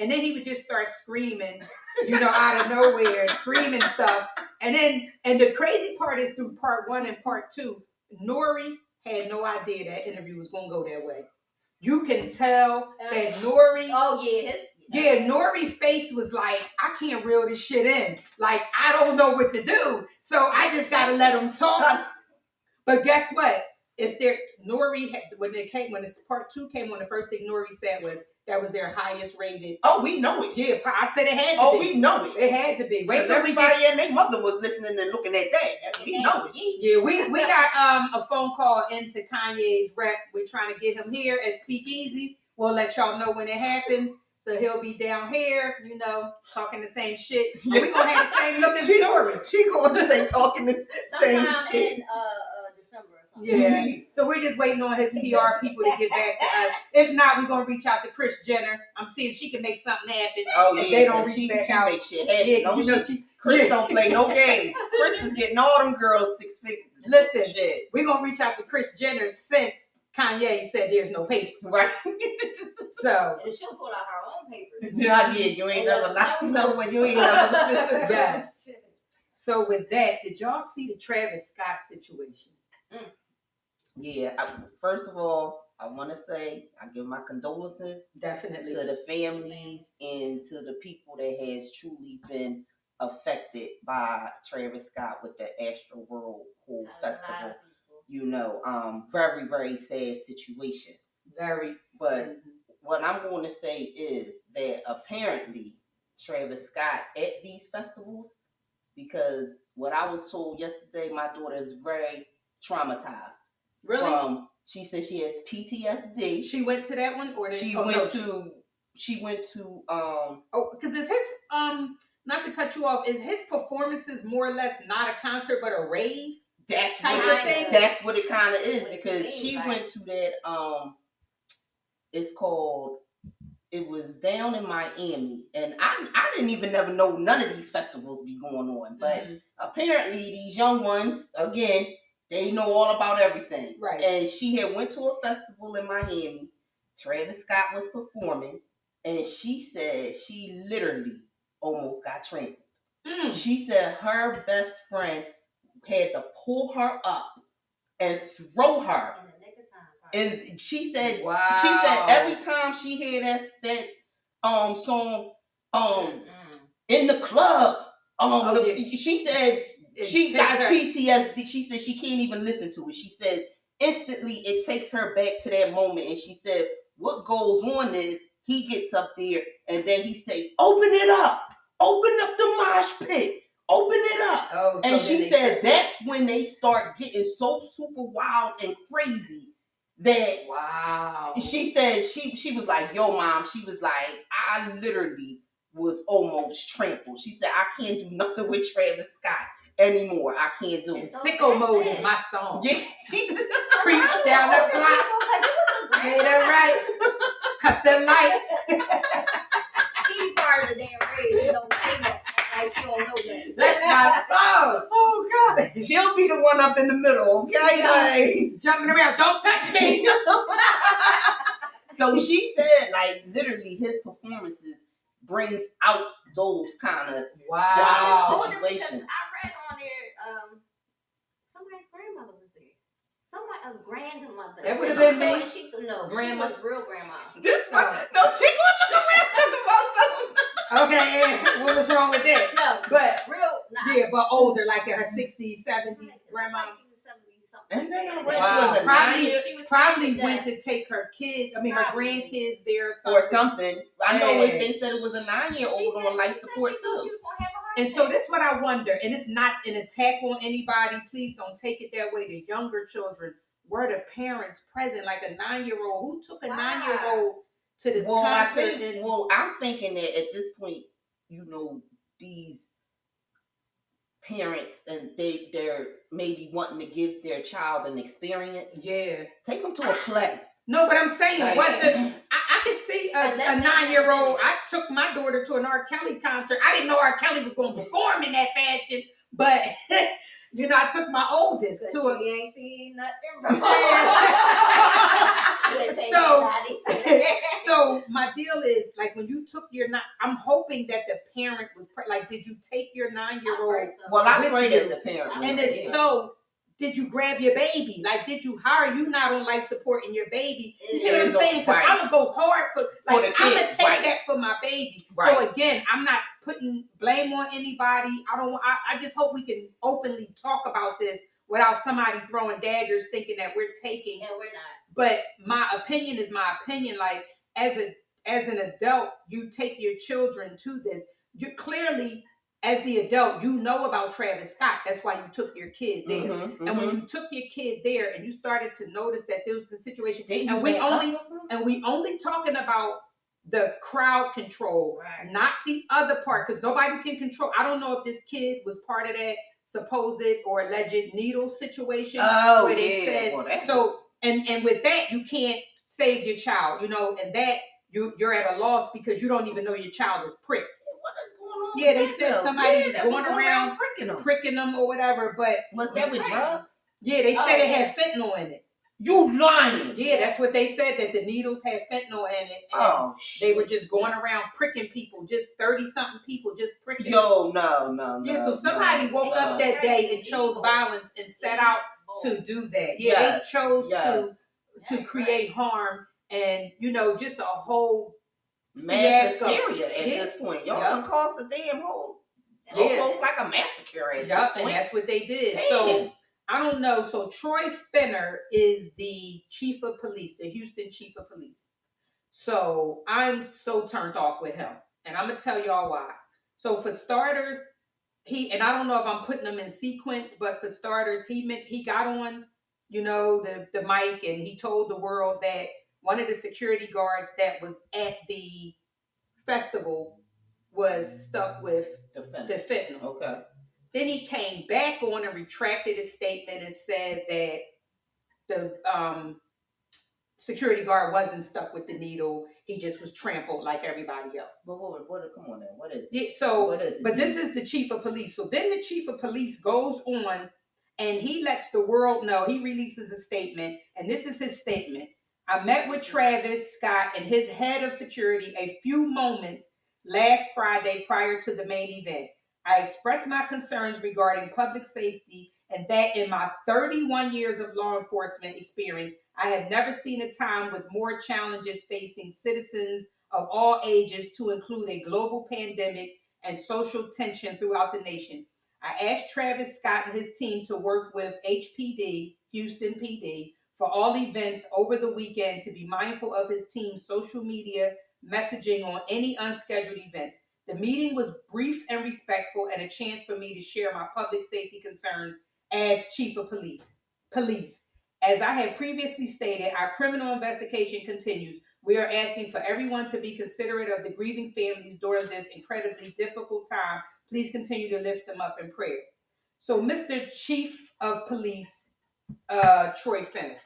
And then he would just start screaming, out of nowhere, screaming stuff. And the crazy part is through part 1 and part 2, Nori had no idea that interview was going to go that way. You can tell that Nori. Oh yeah. Yeah, Nori's face was like, I can't reel this shit in. Like, I don't know what to do. So I just got to let him talk. But guess what? Nori, when part 2 came on, the first thing Nori said was that was their highest rated. Oh, we know it. Yeah, I said it had to be. Oh, we know it. It had to be. Because everybody and their mother was listening and looking at that. We know it. Yeah, we got a phone call into Kanye's rep. We're trying to get him here at Speakeasy. We'll let y'all know when it happens. So he'll be down here, you know, talking the same shit. But we gonna have the same looking story. She gonna say talking the same Sometime shit. in December or something. Yeah. So we're just waiting on his PR people to get back to us. If not, we're gonna reach out to Kris Jenner. I'm seeing if she can make something happen. Oh If yeah, they don't she reach back out. make shit happen. Yeah, No, you know she. Kris don't play no games. Kris is getting all them girls 6 figures. Listen, Shit. we're gonna reach out to Kris Jenner since Kanye said there's no papers. Right. So And she'll pull out her own papers. Yeah, you ain't never lied. No, but you ain't never. yes. So with that, did y'all see the Travis Scott situation? Yeah. First of all, I want to say I give my condolences Definitely to the families and to the people that has truly been affected by Travis Scott with the Astro World Pool Festival. You know, very, very sad situation. Very. But what I'm going to say is that apparently Travis Scott at these festivals, because what I was told yesterday, my daughter is very traumatized. Really? She said she has PTSD. She went to that one, or she went to because is his not to cut you off, is his performances more or less not a concert but a rave? That's type what of thing. That's what it kind of is, because she went to that it's called. It was down in Miami, and I didn't even never know none of these festivals be going on, but apparently these young ones, again, they know all about everything. Right. And she had went to a festival in Miami. Travis Scott was performing, and she said she literally almost got trampled. She said her best friend had to pull her up and throw her. And she said, wow. She said every time she hear that song in the club, she said she got PTSD. She said she can't even listen to it. She said instantly it takes her back to that moment. And she said what goes on is he gets up there and then he say, "Open it up, open up the mosh pit, open it up." Oh, so and she said that's when they start getting so super wild and crazy. That wow. She said she was like, "Yo, mom," she was like, "I literally was almost trampled." She said, "I can't do nothing with Travis Scott anymore. I can't do it." Sicko Mode is my song. Yeah, she creep down the block. Made her right. Cut the lights. She part of the damn rage. Don't say that. Like she don't know that. That's my song. Oh God, she'll be the one up in the middle, okay? Like jumping around. Don't touch me. So she said, like literally, his performances brings out those kind of wild situations. I read on there, somebody's grandmother was there. A grandmother. That would have been me. Grandma was real grandma. This one, no, she gonna look around about something. Okay, and what was wrong with that? No, but real. Nah. Yeah, but older, like in her 60s, 70s, grandma. And then I read she probably went to take her kids, her grandkids there or something. I know they said it was a 9-year-old on life support too. And so this is what I wonder, and it's not an attack on anybody. Please don't take it that way. The younger children, were the parents present? Like a 9-year-old, who took a 9-year-old to this concert? I'm thinking that at this point, these parents and they're maybe wanting to give their child an experience. Yeah, take them to a play. No, but I'm saying, I could see a 9-year-old. I took my daughter to an R. Kelly concert. I didn't know R. Kelly was going to perform in that fashion, but I took my oldest to a. She ain't seen nothing wrong. So my deal is like when you took your I'm hoping that the parent was like, did you take your 9-year-old? Well, I prayed as the parent, and if so. Did you grab your baby? Like, how are you not on life support in your baby? You see what I'm saying? Because I'm going to go hard for I'm going to take that for my baby. Right. So again, I'm not putting blame on anybody. I just hope we can openly talk about this without somebody throwing daggers thinking that we're taking. No, we're not. But my opinion is my opinion. Like, as an adult, you take your children to this. You clearly, as the adult, you know about Travis Scott. That's why you took your kid there. And when you took your kid there and you started to notice that there was a situation, and we only talking about the crowd control, not the other part, because nobody can control. I don't know if this kid was part of that supposed or alleged needle situation. Oh, where they said, well, so, and with that, you can't save your child, and that you're at a loss because you don't even know your child is pricked. What is going on? Yeah, they said somebody was going around pricking them or whatever, but was that with drugs? Yeah, they said it had fentanyl in it. You lying? Yeah, that's what they said, that the needles had fentanyl in it. And they were just going around pricking people, just 30-something people just pricking. Yo, no. Yeah, so somebody woke up that day and chose violence and set out to do that. Yeah, they chose to create harm and, just a whole mass hysteria at this point. Y'all done caused the damn whole almost like a massacre at this point. And that's what they did. Damn. So I don't know. So Troy Finner is the chief of police, the Houston chief of police. So I'm so turned off with him. And I'm going to tell y'all why. So for starters, and I don't know if I'm putting them in sequence, but for starters, he got on, the mic, and he told the world that one of the security guards that was at the festival was stuck with the fentanyl. Okay. Then he came back on and retracted his statement and said that the security guard wasn't stuck with the needle. He just was trampled like everybody else. But come on now. What is it? Yeah, so, what is it? But this is the chief of police. So then the chief of police goes on and he lets the world know. He releases a statement, and this is his statement. I met with Travis Scott and his head of security a few moments last Friday prior to the main event. I expressed my concerns regarding public safety and that in my 31 years of law enforcement experience, I have never seen a time with more challenges facing citizens of all ages, to include a global pandemic and social tension throughout the nation. I asked Travis Scott and his team to work with HPD, Houston PD, for all events over the weekend to be mindful of his team's social media messaging on any unscheduled events. The meeting was brief and respectful, and a chance for me to share my public safety concerns as chief of police. As I had previously stated, our criminal investigation continues. We are asking for everyone to be considerate of the grieving families during this incredibly difficult time. Please continue to lift them up in prayer. So, Mr. Chief of Police, Troy Finner,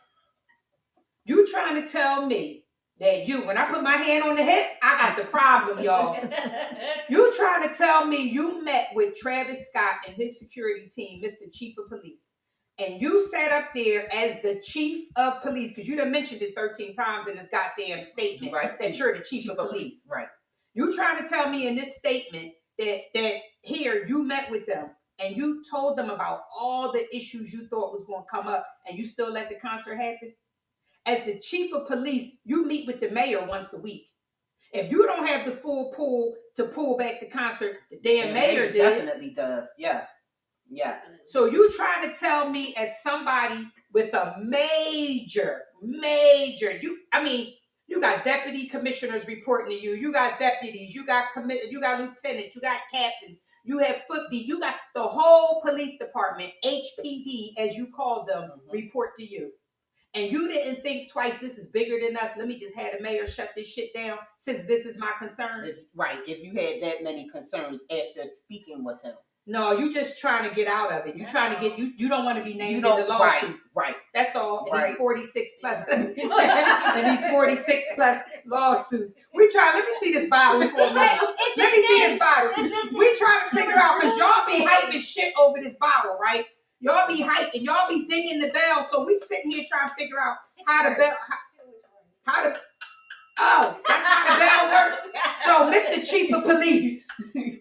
you trying to tell me that when I put my hand on the hip, I got the problem, y'all. You trying to tell me you met with Travis Scott and his security team, Mr. Chief of Police, and you sat up there as the chief of police, because you done mentioned it 13 times in this goddamn statement, right, that you're the chief of police. Right. You trying to tell me in this statement that here you met with them and you told them about all the issues you thought was going to come up, and you still let the concert happen? As the chief of police, you meet with the mayor once a week. If you don't have the full pull to pull back the concert, the damn mayor did. Definitely does. Yes. So you trying to tell me, as somebody with a major, you got deputy commissioners reporting to you. You got deputies. You got you got lieutenants. You got captains. You have footbeat. You got the whole police department, HPD, as you call them, report to you. And you didn't think twice, this is bigger than us. Let me just have the mayor shut this shit down, since this is my concern. If you had that many concerns after speaking with him. No, you just trying to get out of it. You trying to get, you don't want to be named in the lawsuit. Right. That's all. And these 46 plus, and these 46 plus lawsuits. Let me see this bottle for a minute. Let me see this bottle. We trying to figure out, because y'all be hyping shit over this bottle, right? Y'all be hyping, y'all be dinging the bell. So we sitting here trying to figure out how the bell, that's how the bell works. So, Mr. Chief of Police,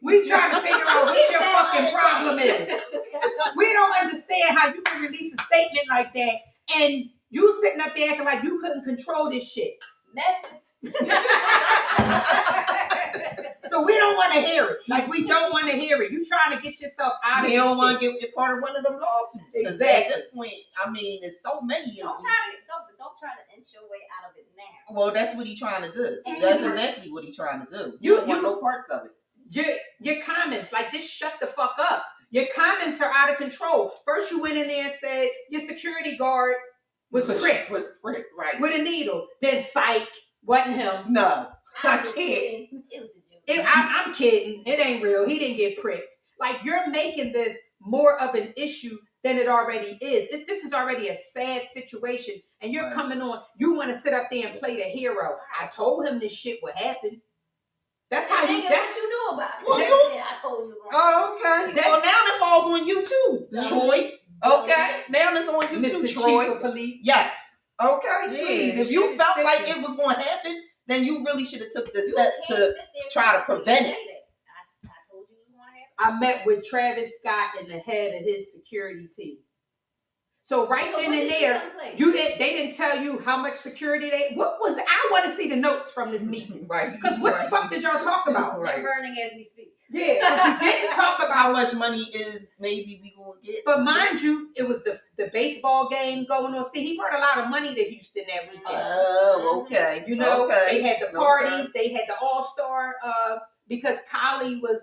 we trying to figure out what your fucking problem is. We don't understand how you can release a statement like that, and you sitting up there acting like you couldn't control this shit. Message. So we don't want to hear it. Like, we don't want to hear it. You trying to get yourself out of it. You don't want to get part of one of them lawsuits. Exactly. At this point, it's so many. Don't try to inch your way out of it now. Well, that's what he's trying to do. That's exactly what he's trying to do. You don't want no parts of it. your comments, like, just shut the fuck up. Your comments are out of control. First, you went in there and said your security guard was pricked right with a needle. Then, psych, wasn't him. No, I was can't. kidding. It was a joke. I'm kidding. It ain't real. He didn't get pricked. Like, you're making this more of an issue than it already is. This is already a sad situation, and you're coming on. You want to sit up there and play the hero. I told him this shit would happen. That's how you. That's what you do about it. Well, I told you. Oh, okay. Well, now it falls on you too, Troy. Okay, now it's on you Mr. too, Troy. Chief of Police. Yes. Okay, Yeah, please. If you felt like it was going to happen, then you really should have took the You steps can't to sit there try to and prevent say it. that. I told you it was going to happen. I met with Travis Scott and the head of his security team. So then and there, they didn't tell you how much security what was I want to see the notes from this meeting. Right. Because what the fuck did y'all talk about? They're burning as we speak. Yeah, but you didn't talk about how much money is maybe we gonna get. But mind you, it was the baseball game going on. See, he brought a lot of money to Houston that weekend. Oh, okay. You know, okay. They had the parties, they had the All-Star, because Kylie was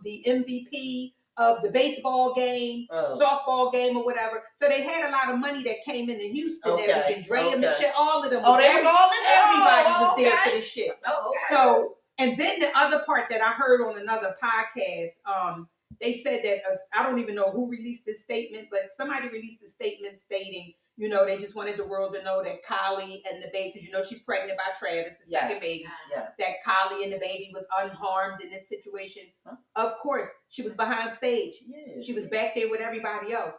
the MVP of the baseball game, softball game, or whatever. So they had a lot of money that came into Houston that weekend. Dre and Michelle, all of them. Oh, they was all in there. Everybody was there for this shit. Okay. So, and then the other part that I heard on another podcast, they said that I don't even know who released this statement, but somebody released a statement stating, they just wanted the world to know that Kylie and the baby, because she's pregnant by Travis, the second baby, that Kylie and the baby was unharmed in this situation. Huh? Of course, she was behind stage. Yeah, she was back there with everybody else.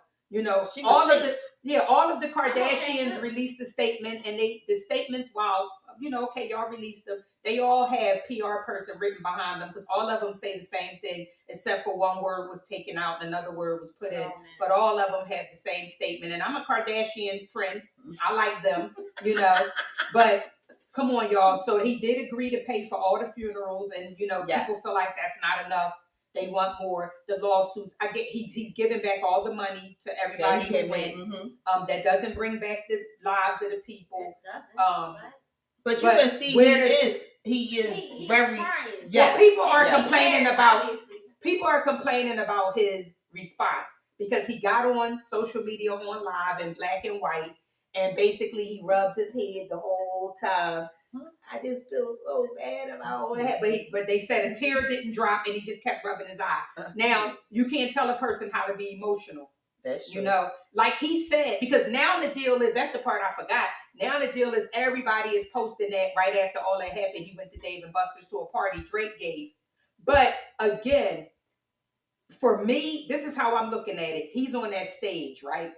All of the Kardashians released a statement, and the statements, while y'all released them, they all have PR person written behind them, because all of them say the same thing, except for one word was taken out and another word was put in. But all of them have the same statement. And I'm a Kardashian friend. I like them, But come on, y'all. So he did agree to pay for all the funerals, and people feel like that's not enough. They want more. The lawsuits. He's giving back all the money to everybody who went. Mm-hmm. That doesn't bring back the lives of the people. But you can see he is very. Yeah, people are complaining about his response, because he got on social media on live in black and white, and basically he rubbed his head the whole time. I just feel so bad about what happened. But they said a tear didn't drop, and he just kept rubbing his eye. Now, you can't tell a person how to be emotional. That's true. Like he said, because now the deal is, that's the part I forgot. Now the deal is everybody is posting that right after all that happened, he went to Dave & Buster's to a party Drake gave. But again, for me, this is how I'm looking at it. He's on that stage, right?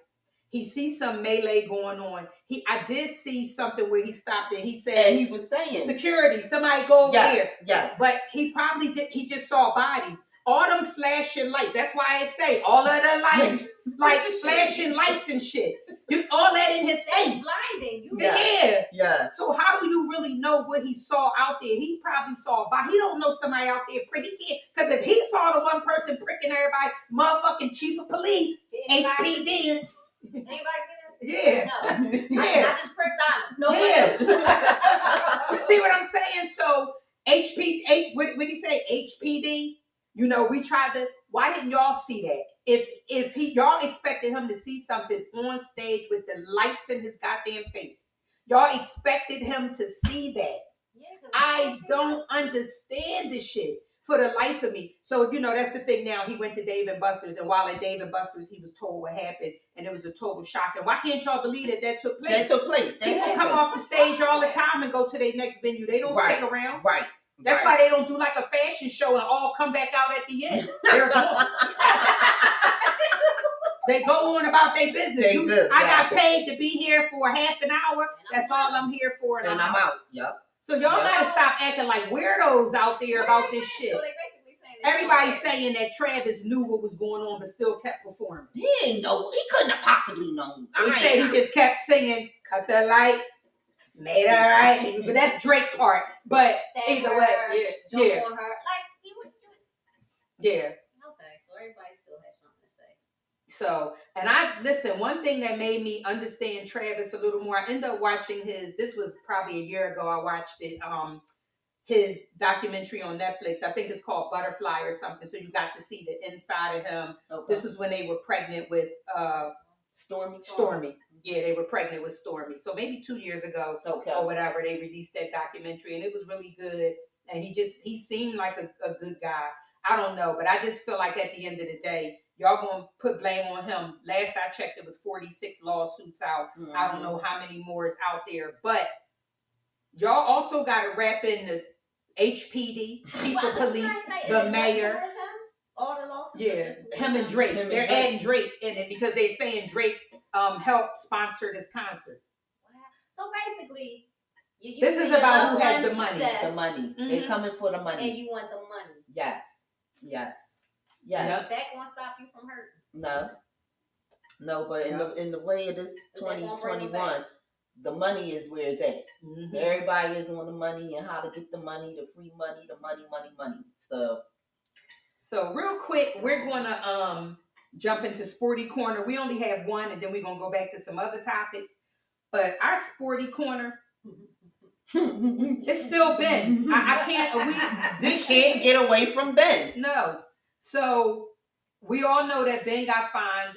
He sees some melee going on. I did see something where he stopped and he said, and he was saying, security, somebody go over there. Yes. But he probably did. He just saw bodies. All them flashing lights. That's why I say all of the lights, like flashing lights and shit. All that in his face. Blinding. Yeah. So how do you really know what he saw out there? He probably saw, but he don't know somebody out there prick. He can't, because if he saw the one person pricking everybody, motherfucking chief of police, HPD. Anybody see this? Yeah. No. Yeah. I just pricked on him. No. Yeah. You see what I'm saying? So what did he say? HPD. We tried to. Why didn't y'all see that? If y'all expected him to see something on stage with the lights in his goddamn face, y'all expected him to see that. Yeah, I don't understand this shit for the life of me. So that's the thing. Now he went to Dave & Buster's, and while at Dave & Buster's, he was told what happened, and it was a total shock. And why can't y'all believe that took place? That took place. People come off the stage all the time and go to their next venue. They don't stick around. Right. That's why they don't do like a fashion show and all come back out at the end. They're gone. They go on about their business. I got paid to be here for half an hour. That's all I'm here for, and I'm out. Yep. So y'all gotta stop acting like weirdos out there about this shit. So everybody's saying that Travis knew what was going on, but still kept performing. He ain't know. He couldn't have possibly known. They say he just kept singing, "Cut the lights." Made her right, but that's Drake's part. But either way, jump on her, like he wouldn't do it. Yeah. Okay, so everybody still has something to say. So, and listen. One thing that made me understand Travis a little more, I ended up watching this was probably a year ago. I watched it. his documentary on Netflix. I think it's called Butterfly or something. So you got to see the inside of him. Okay. This is when they were pregnant with Stormy. Yeah, they were pregnant with Stormy. So maybe 2 years ago or whatever, they released that documentary, and it was really good. And he seemed like a good guy. I don't know, but I just feel like at the end of the day, y'all gonna put blame on him. Last I checked, it was 46 lawsuits out. Mm-hmm. I don't know how many more is out there, but y'all also got to wrap in the HPD, chief of police, the mayor. All the lawsuits. Yeah, him and Drake. They're adding Drake in it because they're saying Drake helped sponsor this concert. Wow. So basically, this is about who has the money. The money. Mm-hmm. They're coming for the money. And you want the money. Yes. Is that gonna stop you from hurting? No, but in the way it is 2021, the money is where it's at. Mm-hmm. Everybody is on the money and how to get the money, the free money, the money. So real quick, we're gonna jump into Sporty Corner. We only have one, and then we're gonna go back to some other topics. But our Sporty Corner, it's still Ben. I can't. We can't get away from Ben. No. So we all know that Ben got fined.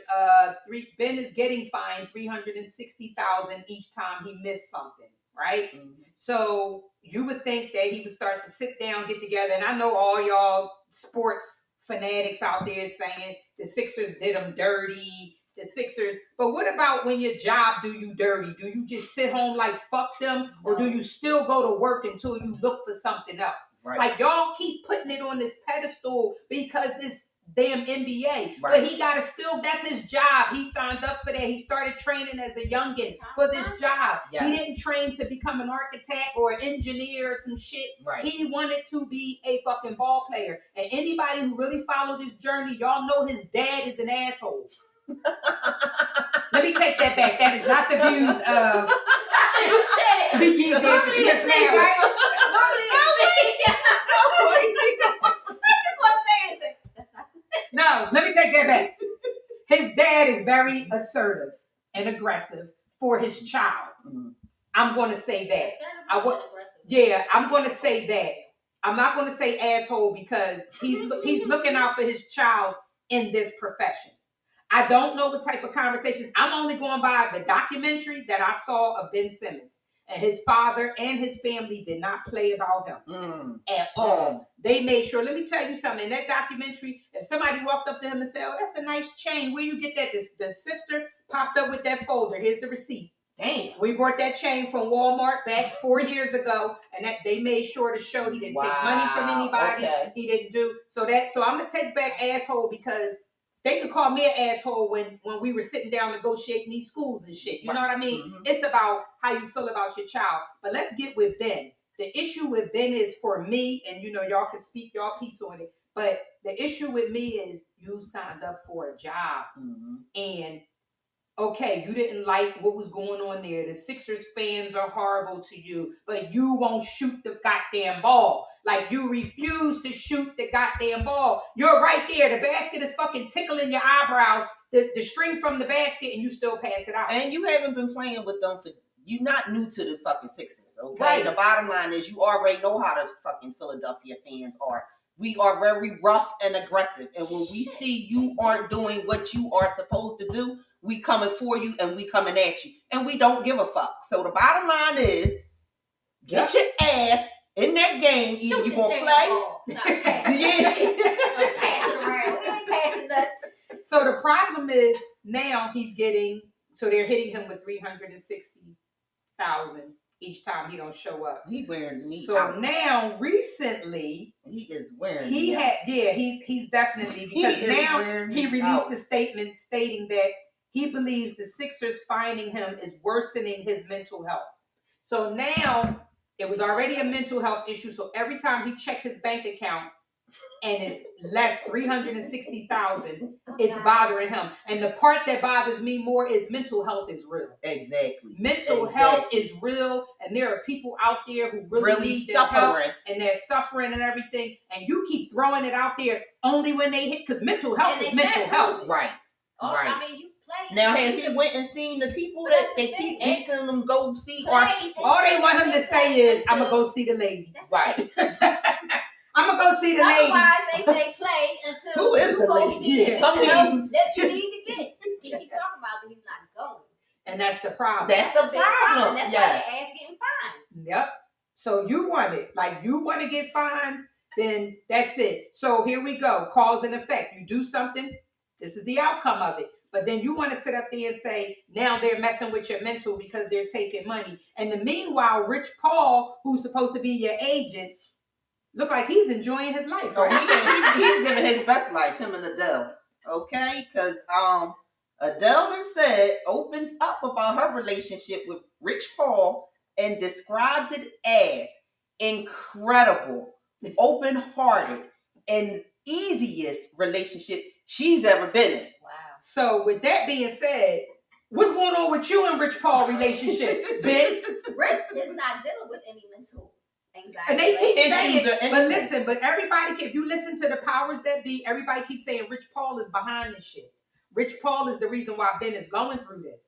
Ben is getting fined $360,000 each time he missed something, right? Mm-hmm. So you would think that he would start to sit down, get together, and I know all y'all sports fanatics out there saying the Sixers did them dirty. The Sixers, but what about when your job do you dirty? Do you just sit home like fuck them, or do you still go to work until you look for something else? Right. Like y'all keep putting it on this pedestal because it's damn NBA. Right. But he gotta still, that's his job. He signed up for that. He started training as a youngin' for this job. Yes. He didn't train to become an architect or an engineer or some shit. Right. He wanted to be a fucking ball player. And anybody who really followed his journey, y'all know his dad is an asshole. Let me take that back. That is not the views of Speakeasy. Normally it's me, right? Normally it's me. No, let me take that back. His dad is very assertive and aggressive for his child. Mm-hmm. I'm going to say that. I'm going to say that. I'm not going to say asshole because he's looking out for his child in this profession. I don't know what type of conversations. I'm only going by the documentary that I saw of Ben Simmons. And his father and his family did not play about him at all. They made sure. Let me tell you something. In that documentary, if somebody walked up to him and said, "Oh, that's a nice chain. Where you get that?" The sister popped up with that folder. Here's the receipt. Damn. We bought that chain from Walmart back 4 years ago, and that they made sure to show he didn't take money from anybody. Okay. He didn't do so. I'm gonna take back asshole because they could call me an asshole when we were sitting down negotiating these schools and shit. You know what I mean? Mm-hmm. It's about how you feel about your child. But let's get with Ben. The issue with Ben is for me, and y'all can speak y'all piece on it. But the issue with me is you signed up for a job. Mm-hmm. And okay, you didn't like what was going on there. The Sixers fans are horrible to you, but you won't shoot the goddamn ball. Like, you refuse to shoot the goddamn ball. You're right there. The basket is fucking tickling your eyebrows, the string from the basket, and you still pass it out. And you haven't been playing with them you're not new to the fucking Sixers, okay? Right. The bottom line is you already know how the fucking Philadelphia fans are. We are very rough and aggressive. And when we see you aren't doing what you are supposed to do, we coming for you and we coming at you. And we don't give a fuck. So the bottom line is, get your ass in that game. Either you gonna play. Pass it around. We ain't passing that. So the problem is now they're hitting him with $360,000 each time he don't show up. He wearing me so out. Now recently he is wearing he's definitely because he released a statement stating that he believes the Sixers finding him is worsening his mental health. So now it was already a mental health issue. So every time he checked his bank account and it's less $360,000, it's bothering him. And the part that bothers me more is mental health is real. Exactly. Mental health is real, and there are people out there who really need suffering, and they're suffering and everything. And you keep throwing it out there only when they hit, because mental health is mental health. Right. Right. I mean, you Clay. Now, has he went and seen the people that they keep asking him go see? Or all they want him to say is, "I'm gonna go see the lady." Right. I'm gonna go see the lady. Otherwise, they say play until Who is you the go lady? see Yeah. the girl that you need to get. He keeps talking about, but he's not going. And that's the problem. That's the big problem. problem. That's Yes. why your ass getting fined. Yep. So you want it. Like you want to get fined, then that's it. So here we go. Cause and effect. You do something, this is the outcome of it. But then you want to sit up there and say, now they're messing with your mental because they're taking money. And the meanwhile, Rich Paul, who's supposed to be your agent, look like he's enjoying his life. Oh, Right? he's living his best life, him and Adele. Okay? Because Adele then said, opens up about her relationship with Rich Paul and describes it as incredible, open-hearted, and easiest relationship she's ever been in. Wow. So with that being said, what's going on with you and Rich Paul relationship? Ben? Rich is not dealing with any mental anxiety. And they keep Issues saying, or but anything. listen, but everybody, if you listen to the powers that be, everybody keeps saying Rich Paul is behind this shit. Rich Paul is the reason why Ben is going through this,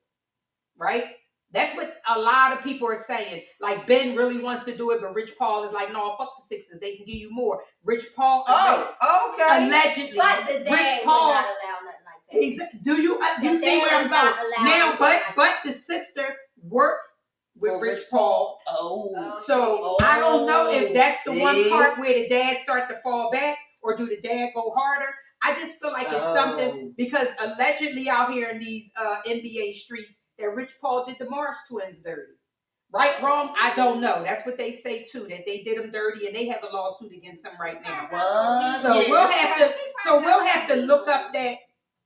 right? That's what a lot of people are saying. Like Ben really wants to do it, but Rich Paul is like, no, fuck the Sixers. They can give you more. Rich Paul, okay. allegedly, But the dad Rich would Paul, not allow nothing like that. he's. Do you The see where dad I'm would going not allow now? anything But the sister worked with Rich Paul. Oh. So I don't know if that's the one see? part where the dad start to fall back, or do the dad go harder. I just feel like it's something, because allegedly out here in these NBA streets that Rich Paul did the Morris twins dirty. Right, wrong, I don't know. That's what they say too, that they did them dirty, and they have a lawsuit against him right now. What? So Yeah. we'll have to look up that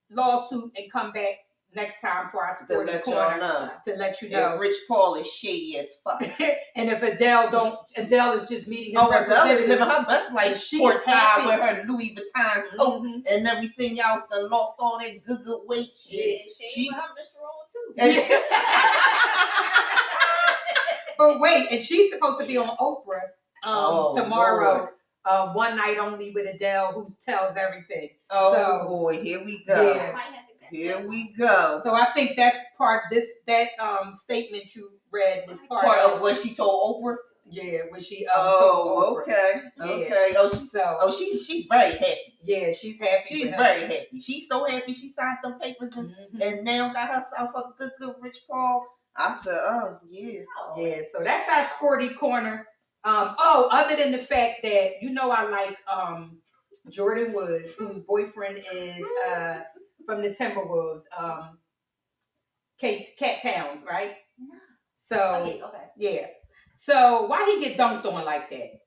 lawsuit and come back next time for our To sporty let y'all corner know. to let you know. If Rich Paul is shady as fuck. And if Adele is just meeting his Adele is representative. living her best life. She Court is side happy. with her Louis Vuitton coat Mhm. and everything else. Done lost all that good weight. She with her Mr. Roll too. But wait, and she's supposed to be on Oprah tomorrow. One night only with Adele, who tells everything. Oh So, boy, here we go. Yeah. Here we go. So I think that's part. That statement you read was Part of what she told Oprah. Yeah, when she told Oprah. Okay. Yeah. Okay. She's very happy. Yeah, she's happy. She's very happy. She's so happy she signed them papers and now got herself a good Rich Paul. I said, oh yeah. Yeah, so that's our sporty corner. Other than the fact that I like Jordan Woods, whose boyfriend is from the Timberwolves, Cat Towns, right? So Okay. yeah. So why he get dunked on like that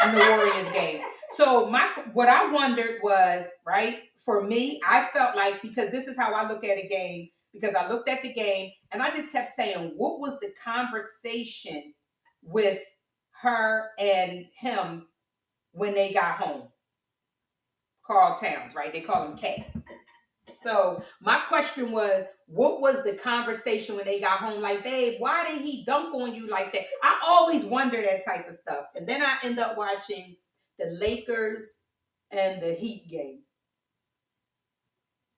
in the Warriors game? So what I wondered was, right, for me, I felt like, because this is how I look at a game, because I looked at the game and I just kept saying, what was the conversation with her and him when they got home? Carl Towns, right? They call him K. So my question was, what was the conversation when they got home? Like, babe, why did he dunk on you like that? I always wonder that type of stuff. And then I end up watching the Lakers and the Heat game.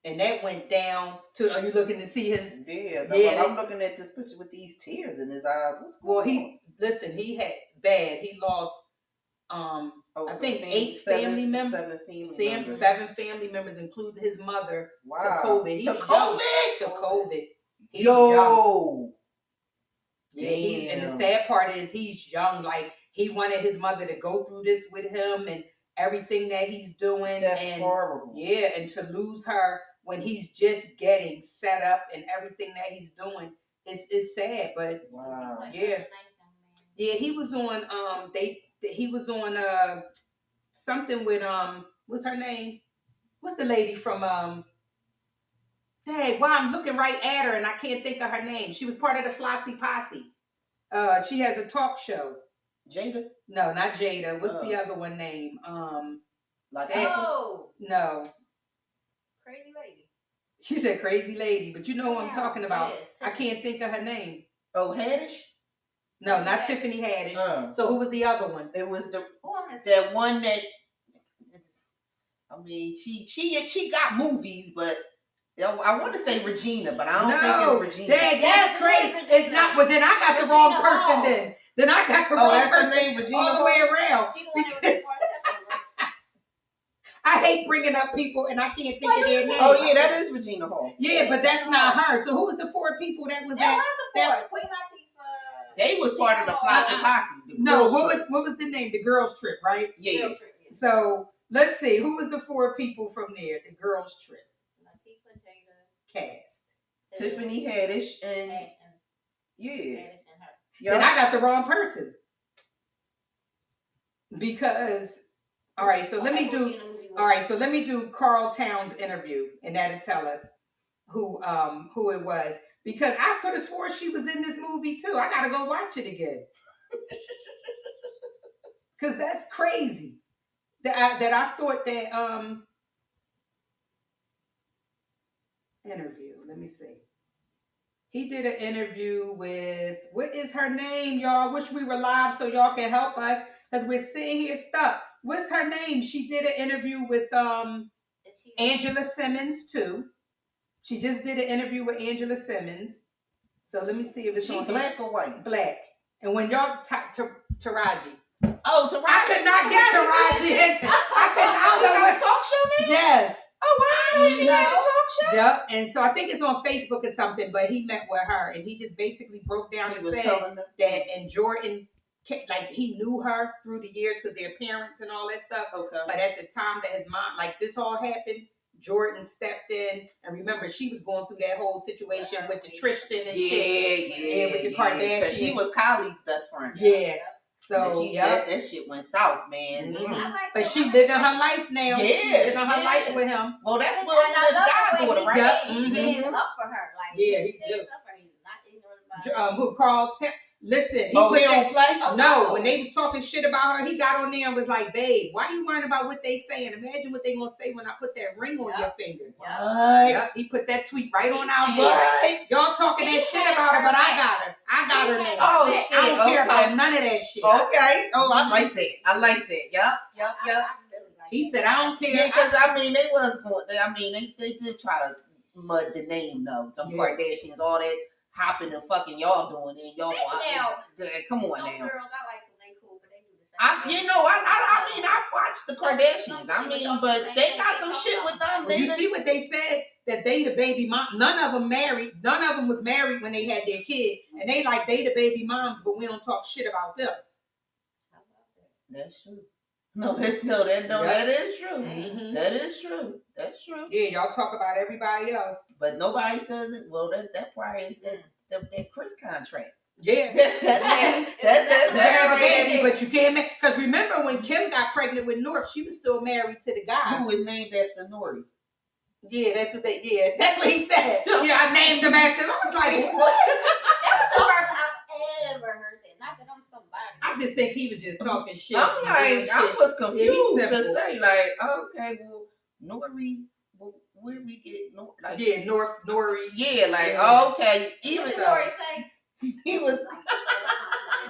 And that went down to, are you looking to see his? Yeah, I'm looking at this picture with these tears in his eyes. What's going on? He had bad. He lost, I think 7 family members, including his mother, to COVID. To COVID. He's young. Yeah, and the sad part is he's young. Like, he wanted his mother to go through this with him and everything that he's doing. That's horrible. Yeah, and to lose her when he's just getting set up and everything that he's doing, it's sad. But wow. Yeah, he was on he was on something with what's her name? What's the lady from I'm looking right at her and I can't think of her name. She was part of the Flossie Posse. She has a talk show. Jada? No, not Jada. What's the other one name? No. Crazy lady. She said crazy lady, but you know what I'm talking about. Yeah, I can't think of her name. Oh, Haddish? No, not Tiffany Haddish. So who was the other one? It was that one that, I mean, she got movies, but I want to say Regina, but I don't think it's Regina. Dad, Yes, that's it crazy. is Regina. It's not. Well, then I got the Regina wrong Hall. person. Then I got the wrong that's her person. name, Regina all the Hall? way around. She the one that was before Tiffany. I hate bringing up people and I can't think of their names. Oh yeah, that is Regina Hall. Yeah, but that's not her. So who was the 4 people that was That at? was the four. Queen Latifah. They was part of the Flossy Posse. The No, girls trip. what was the name? The girls trip, right? Yeah. Girls Trip, yeah. So let's see. Who was the 4 people from there? The girls trip Latifah, Jada, cast. Tiffany Haddish and Ashton, yeah. Haddish, and her. Then I got the wrong person. Because all right, so let me do Carl Towns' interview, and that'll tell us who it was. Because I could have swore she was in this movie too. I gotta go watch it again. Cause that's crazy. That I thought that interview. Let me see. He did an interview with, what is her name, y'all? Wish we were live so y'all can help us because we're sitting here stuck. What's her name? She did an interview with Angela Simmons too. She just did an interview with Angela Simmons. So let me see if it's she on black or white? Black. And when y'all Taraji. Oh, Taraji. I could not get Taraji into. I She got a talk show now? Yes. Oh, wow, I know she had a talk show. Yep. And so I think it's on Facebook or something, but he met with her and he just basically broke down and said that, and Jordan, like, he knew her through the years because their parents and all that stuff. Okay. But at the time that his mom, like, this all happened, Jordan stepped in. And remember, she was going through that whole situation with the Tristan and shit. Yeah, with the Kardashians. Because she was Kylie's best friend. Yeah. So that shit went south, man. Mm-hmm. But she living her life now. Yeah, she living her life with him. Well, that's Will Smith's goddaughter, right? Yep. He stands up for her. Like, yeah, he stands up for her. He's not ignorant about who Carl? Listen, he don't play. No, when they was talking shit about her, he got on there and was like, "Babe, why you worrying about what they saying? Imagine what they gonna say when I put that ring on your finger." What? Yep. He put that tweet right on our board. Y'all talking that shit about her, but I got her. I got her now. Oh shit! I don't care about none of that shit. Okay. Oh, I like that. Yep. He said, "I don't care." Yeah, because I mean, they was going. They did try to mud the name though. Them Kardashians, all that hopping and fucking y'all doing, and y'all. Come on now. Girls, I like them. They cool, but they do the same. I mean, I watched the Kardashians. I mean, but they got some shit with them. Well, you see what they said? That they the baby mom. None of them married. None of them was married when they had their kid, and they like they the baby moms, but we don't talk shit about them. That's true. No, that is true. Mm-hmm. That is true. That's true. Yeah, y'all talk about everybody else, but nobody says it. Well, that probably is that Chris contract. Yeah, that's baby, but you can't make, because remember when Kim got pregnant with North, she was still married to the guy who was named after Nori. Yeah, that's what he said. Yeah, I named him after him. I was like, what? That was the first I've ever heard that. Not that I'm somebody. I just think he was just talking shit. I'm like, I was confused to say, like, okay, well, Nori, where we get Nori? Nori. Yeah, like, okay. Even what did Nori say? He was.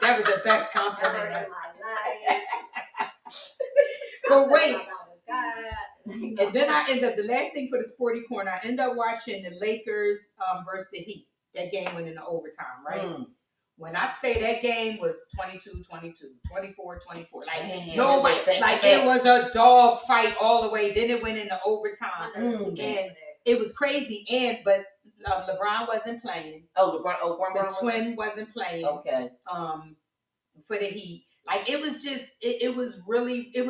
That was the best compliment in my life. But wait. And then I end up, the last thing for the sporty corner, I end up watching the Lakers versus the Heat. That game went into overtime, right? When I say that game was 22-22, 24-24, like nobody, like it was a dog fight all the way. Then it went into overtime, and it was crazy. But LeBron wasn't playing. The twin wasn't playing. Okay. For the Heat. Like it was just, it was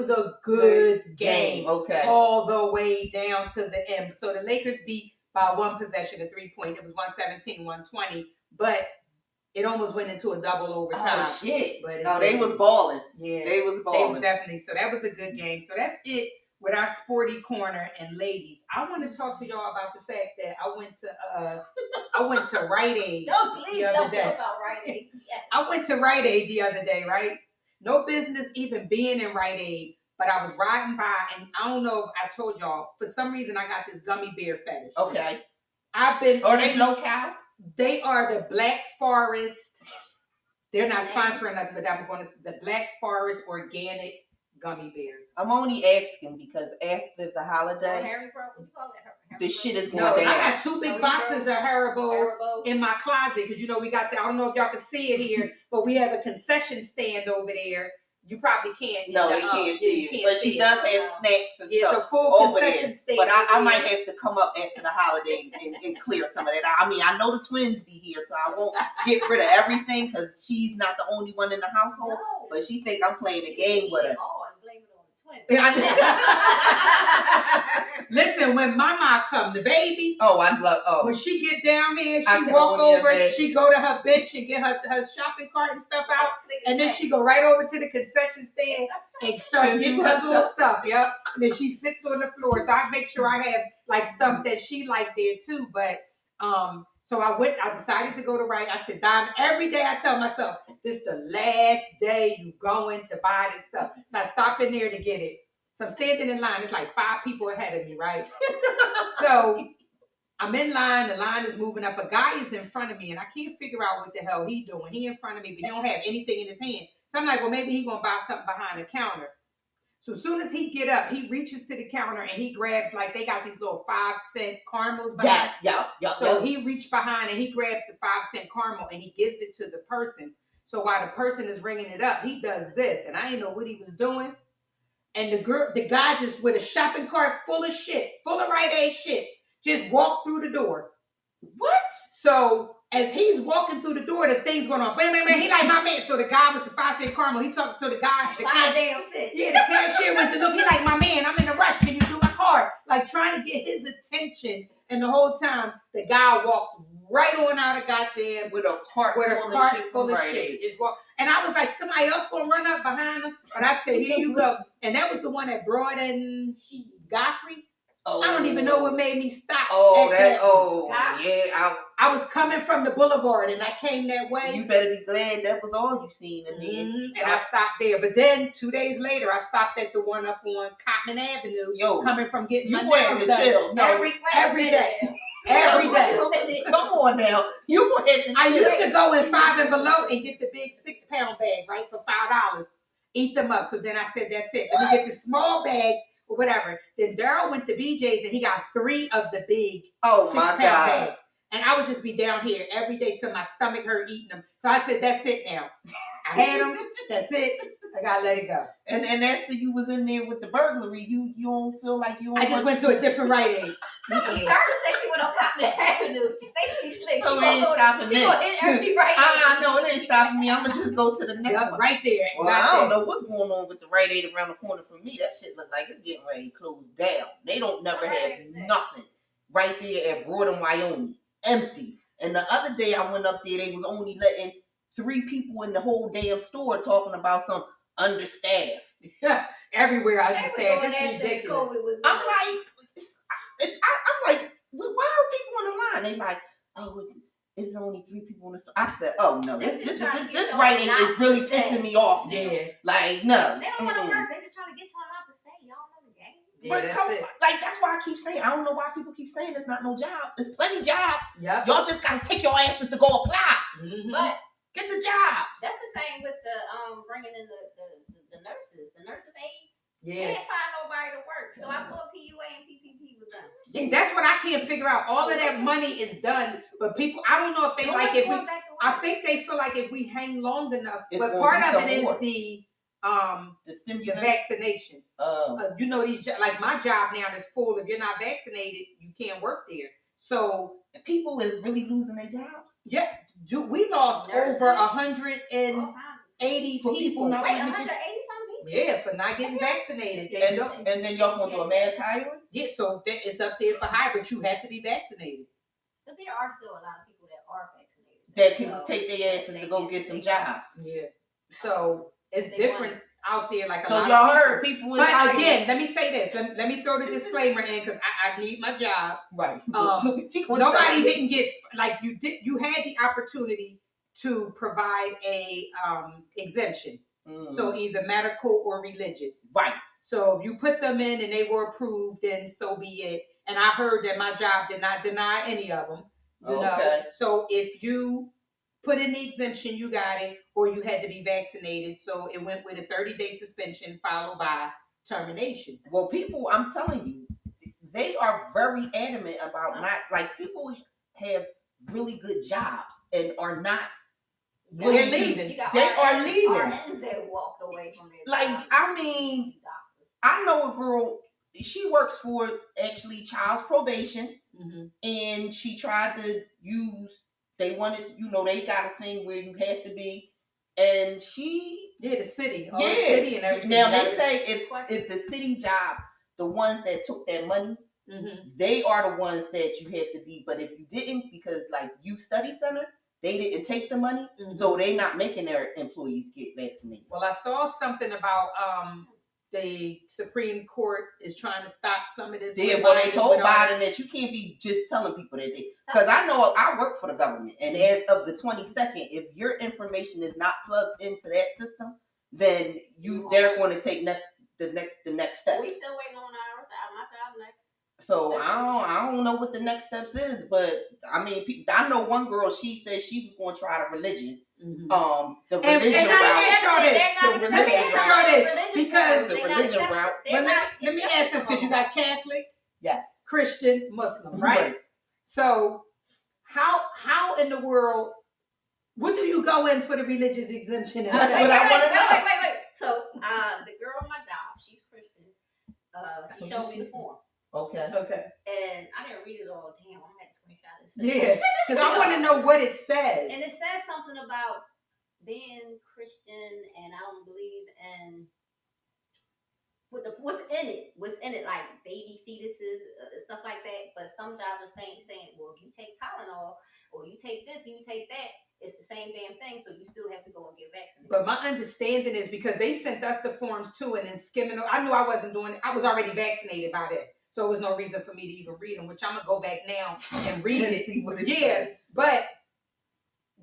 a good game. Okay. All the way down to the end. So the Lakers beat by one possession, a 3-point. It was 117-120, but it almost went into a double overtime. Oh shit! But they was balling. Yeah, they was balling. Definitely. So that was a good game. So that's it with our sporty corner. And ladies, I want to talk to y'all about the fact that I went to Rite Aid. No, please don't talk about Rite Aid. I went to Rite Aid the other day, right? No business even being in Rite Aid, but I was riding by, and I don't know if I told y'all, for some reason I got this gummy bear fetish. Okay. Are they local? They are the Black Forest. They're not sponsoring us, but I'm going to the Black Forest Organic gummy bears. I'm only asking because after the holiday, the shit is going down. I got 2 big boxes of Haribo in my closet because we got that. I don't know if y'all can see it here, but we have a concession stand over there. You probably can't. No, you can't see it. But she does have snacks and stuff. It's a full concession stand. But I might have to come up after the holiday and clear some of that. I mean, I know the twins be here, so I won't get rid of everything because she's not the only one in the household. No. But she think I'm playing a game with her. Listen, when Mama come, the baby. When she get down here, she walk over, she go to her bench and get her shopping cart and stuff out, and then she go right over to the concession stand and start getting her little stuff. Yep. And then she sits on the floor. So I make sure I have like stuff that she like there too. But so I decided to go to Rite. I said, Don, every day I tell myself, this is the last day you going to buy this stuff. So I stop in there to get it. So I'm standing in line. It's like 5 people ahead of me, right? So I'm in line. The line is moving up. A guy is in front of me, and I can't figure out what the hell he's doing. He in front of me, but he don't have anything in his hand. So I'm like, well, maybe he's going to buy something behind the counter. So as soon as he get up, he reaches to the counter and he grabs, like, they got these little 5-cent caramels behind. Yes. So he reached behind and he grabs the 5-cent caramel and he gives it to the person. So while the person is ringing it up, he does this. And I didn't know what he was doing. And the guy just with a shopping cart full of shit, full of Rite Aid shit, just walked through the door. What? So as he's walking through the door, the thing's going on. Bam, bam, bam. He like, my man. So the guy with the 5-cent caramel, he talking to the guy. The cashier went to look. He like, my man, I'm in a rush. Can you do my card? Like trying to get his attention. And the whole time, the guy walked right on out of goddamn with a cart full of shit. And I was like, somebody else gonna run up behind him. But I said, here you go. And that was the one that brought in Godfrey. Oh. I don't even know what made me stop. I was coming from the boulevard and I came that way. You better be glad that was all you seen in there. Mm-hmm. And I stopped there. But then 2 days later, I stopped at the one up on Cotman Avenue. Coming from getting my nails done. Chill. No. Every day. Every day. Come on now. You went to chill. I used to go in 5 and below and get the big 6-pound bag, right, for $5. Eat them up. So then I said, that's it. Let me get the small bags or whatever. Then Daryl went to BJ's and he got 3 of the big 6-pound bags. And I would just be down here every day till my stomach hurt eating them. So I said, that's it now. I had them. That's it. I gotta let it go. And after you was in there with the burglary, you don't feel like you. I just went to a different Rite Aid. Darla said she went on Cotton Avenue. She thinks she's slick. So it ain't stopping me. She gonna hit every Rite Aid. No, it ain't stopping me. I'm gonna just go to the next one. Right there. Well, I don't know what's going on with the Rite Aid around the corner from me. That shit look like it's getting ready to close down. They don't never have nothing right there at Broadham, Wyoming, empty. And the other day I went up there, they was only letting 3 people in the whole damn store talking about some understaffed. Everywhere understaffed. It's ridiculous. I'm like, well, why are people on the line? They like, oh, it's only 3 people on the store. I said, oh no, this Rite Aid is really pissing me off. Yeah. Like, no. They don't want to work. They're just trying to get y'all out to stay. Y'all know the game. Yeah, that's why I keep saying, I don't know why people keep saying there's not no jobs. There's plenty jobs. Yep. Y'all just gotta take your asses to go apply. Mm-hmm. But get the jobs. That's the same with the bringing in the nurses, aides. Yeah. They can't find nobody to work. So I thought PUA and PPP was done. Yeah, that's what I can't figure out. All of that money is done, but people, I don't know if they I think they feel like if we hang long enough, but part of it is the vaccination. You know, like my job now is full. If you're not vaccinated, you can't work there. So people is really losing their jobs. Yeah, we lost over 180 people. Wait, 180 something? Yeah, for not getting vaccinated. And then y'all gonna do a mass hiring? Yeah, so it's up there for hire, but you have to be vaccinated. But there are still a lot of people that are vaccinated. That can take their asses to go get some jobs. Yeah. So it's different out there. Like so y'all heard people. But again, let me say this. Let me throw the disclaimer in because I need my job. Right. Nobody didn't get like you did. You had the opportunity to provide a exemption. So either medical or religious. Right. So if you put them in and they were approved, then so be it. And I heard that my job did not deny any of them. You know. So if you put in the exemption, you got it, or you had to be vaccinated. So it went with a 30-day suspension followed by termination. Well, people, I'm telling you, they are very adamant about not, like, people have really good jobs and are not They're leaving. They are leaving. RNs that walked away from their Like, jobs. I mean, I know a girl, she works for actually child's probation, and she tried to use, they wanted, they got a thing where you have to be, and she, the city, the city and everything. Now they say if the city jobs, the ones that took that money, they are the ones that you have to be. But if you didn't, because like Youth Study Center, they didn't take the money, so they not making their employees get vaccinated. Well, I saw something about the Supreme Court is trying to stop some of this. Yeah, well, they told Biden that you can't be just telling people that they, because I know I work for the government, and as of the 22nd, if your information is not plugged into that system, then they're going to take the next step. We still waiting on ours. My job next. So I don't know what the next steps is, but I mean, I know one girl. She said she was going to try the religion. The religion route. Let me ask this, because you got Catholic, yes, Christian, Muslim, right? So how in the world, what do you go in for the religious exemption? That's what I want to know. Wait. So the girl on my job, she's Christian. She showed me the form. Okay. And I didn't read it all. Damn, I'm gonna screenshot it. Yeah, because I want to know what it says. And it says something about being Christian, and I don't believe in what's in it, like baby fetuses, stuff like that. But some jobs are saying, well, if you take Tylenol or you take this, you take that, it's the same damn thing. So you still have to go and get vaccinated. But my understanding is because they sent us the forms too, and then skimming. I knew I wasn't doing it. I was already vaccinated by that. So there was no reason for me to even read them, which I'm going to go back now and read it. See what it says. Says. But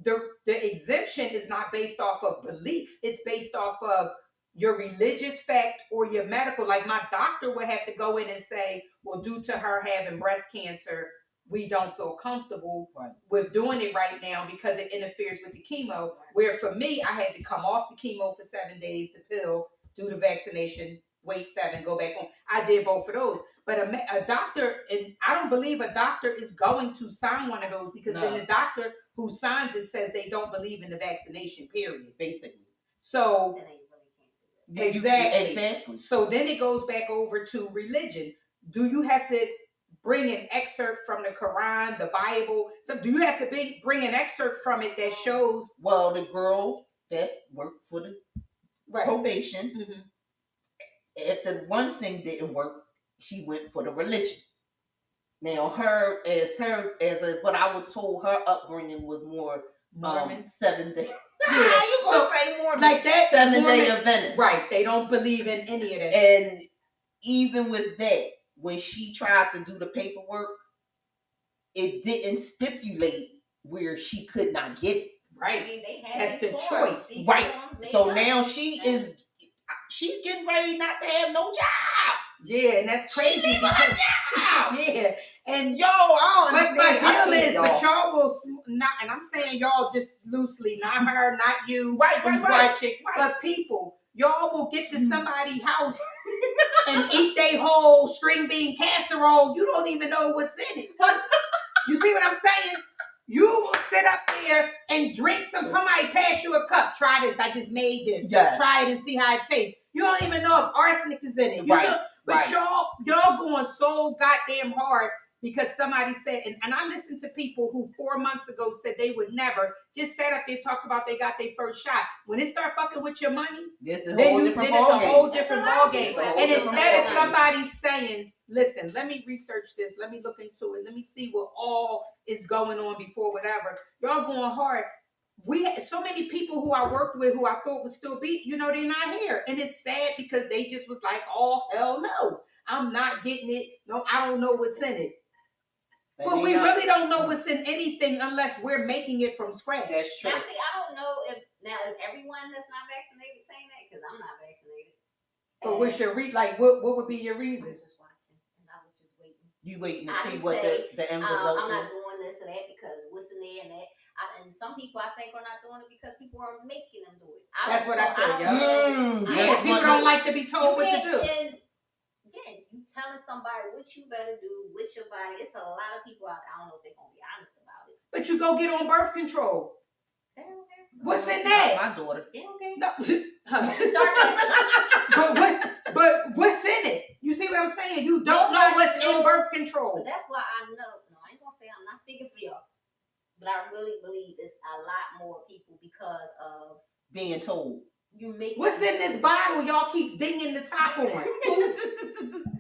the exemption is not based off of belief. It's based off of your religious fact or your medical. Like my doctor would have to go in and say, well, due to her having breast cancer, we don't feel comfortable with doing it right now because it interferes with the chemo. Where for me, I had to come off the chemo for 7 days, the pill, do the vaccination, wait 7, go back home. I did both of those. But a doctor, and I don't believe a doctor is going to sign one of those because then the doctor who signs it says they don't believe in the vaccination, period, basically. So, exactly. So then it goes back over to religion. Do you have to bring an excerpt from the Quran, the Bible? So do you have to bring an excerpt from it that shows? Well, the girl that's worked for the probation, if the one thing didn't work, she went for the religion. Now, what I was told, her upbringing was more Mormon 7 day. Yeah, you gonna say Mormon? Like that 7-day Adventist, right? They don't believe in any of that. And even with that, when she tried to do the paperwork, it didn't stipulate where she could not get it. Right. I mean, that's the choice. Right. So now she's getting ready not to have no job. Yeah, and that's crazy. She leaving her job. Yeah. And I but my understand. deal is, but y'all will not, and I'm saying y'all just loosely, not her, not you, right, but people, y'all will get to somebody's house and eat their whole string bean casserole. You don't even know what's in it. You see what I'm saying? You will sit up there and drink somebody pass you a cup. Try this. I just made this. Yes. Try it and see how it tastes. You don't even know if arsenic is in it. But y'all going so goddamn hard because somebody said, and I listened to people who 4 months ago said they would never, just sat up there talked about they got their first shot. When it start fucking with your money, it's a whole different ball game. And instead of somebody saying, listen, let me research this, let me look into it, let me see what all is going on before whatever. Y'all going hard. We had so many people who I worked with who I thought would still be, they're not here. And it's sad because they just was like, oh, hell no. I'm not getting it. No, I don't know what's in it. But we really don't know what's in anything unless we're making it from scratch. That's true. Now, see, I don't know if, now, is everyone that's not vaccinated saying that? Because I'm not vaccinated. But what's your what would be your reason? I was just watching, and I was just waiting. You waiting to see what the end results I'm not doing this or that because what's in there and that. I didn't some people I think are not doing it because people are making them do it. That's what I said. Yeah, People don't like to be told what to do. And yeah, you telling somebody what you better do with your body. It's a lot of people out there. I don't know if they're gonna be honest about it. But you go get on birth control. They don't care. What's in that? My daughter. They don't care. No. Start that. but what's in it? You see what I'm saying? You don't know what's in birth control. But that's why I know. No, I ain't gonna say I'm not speaking for y'all. But I really believe it's a lot more people because of being told. You make what's in this bottle? Y'all keep dinging the top on.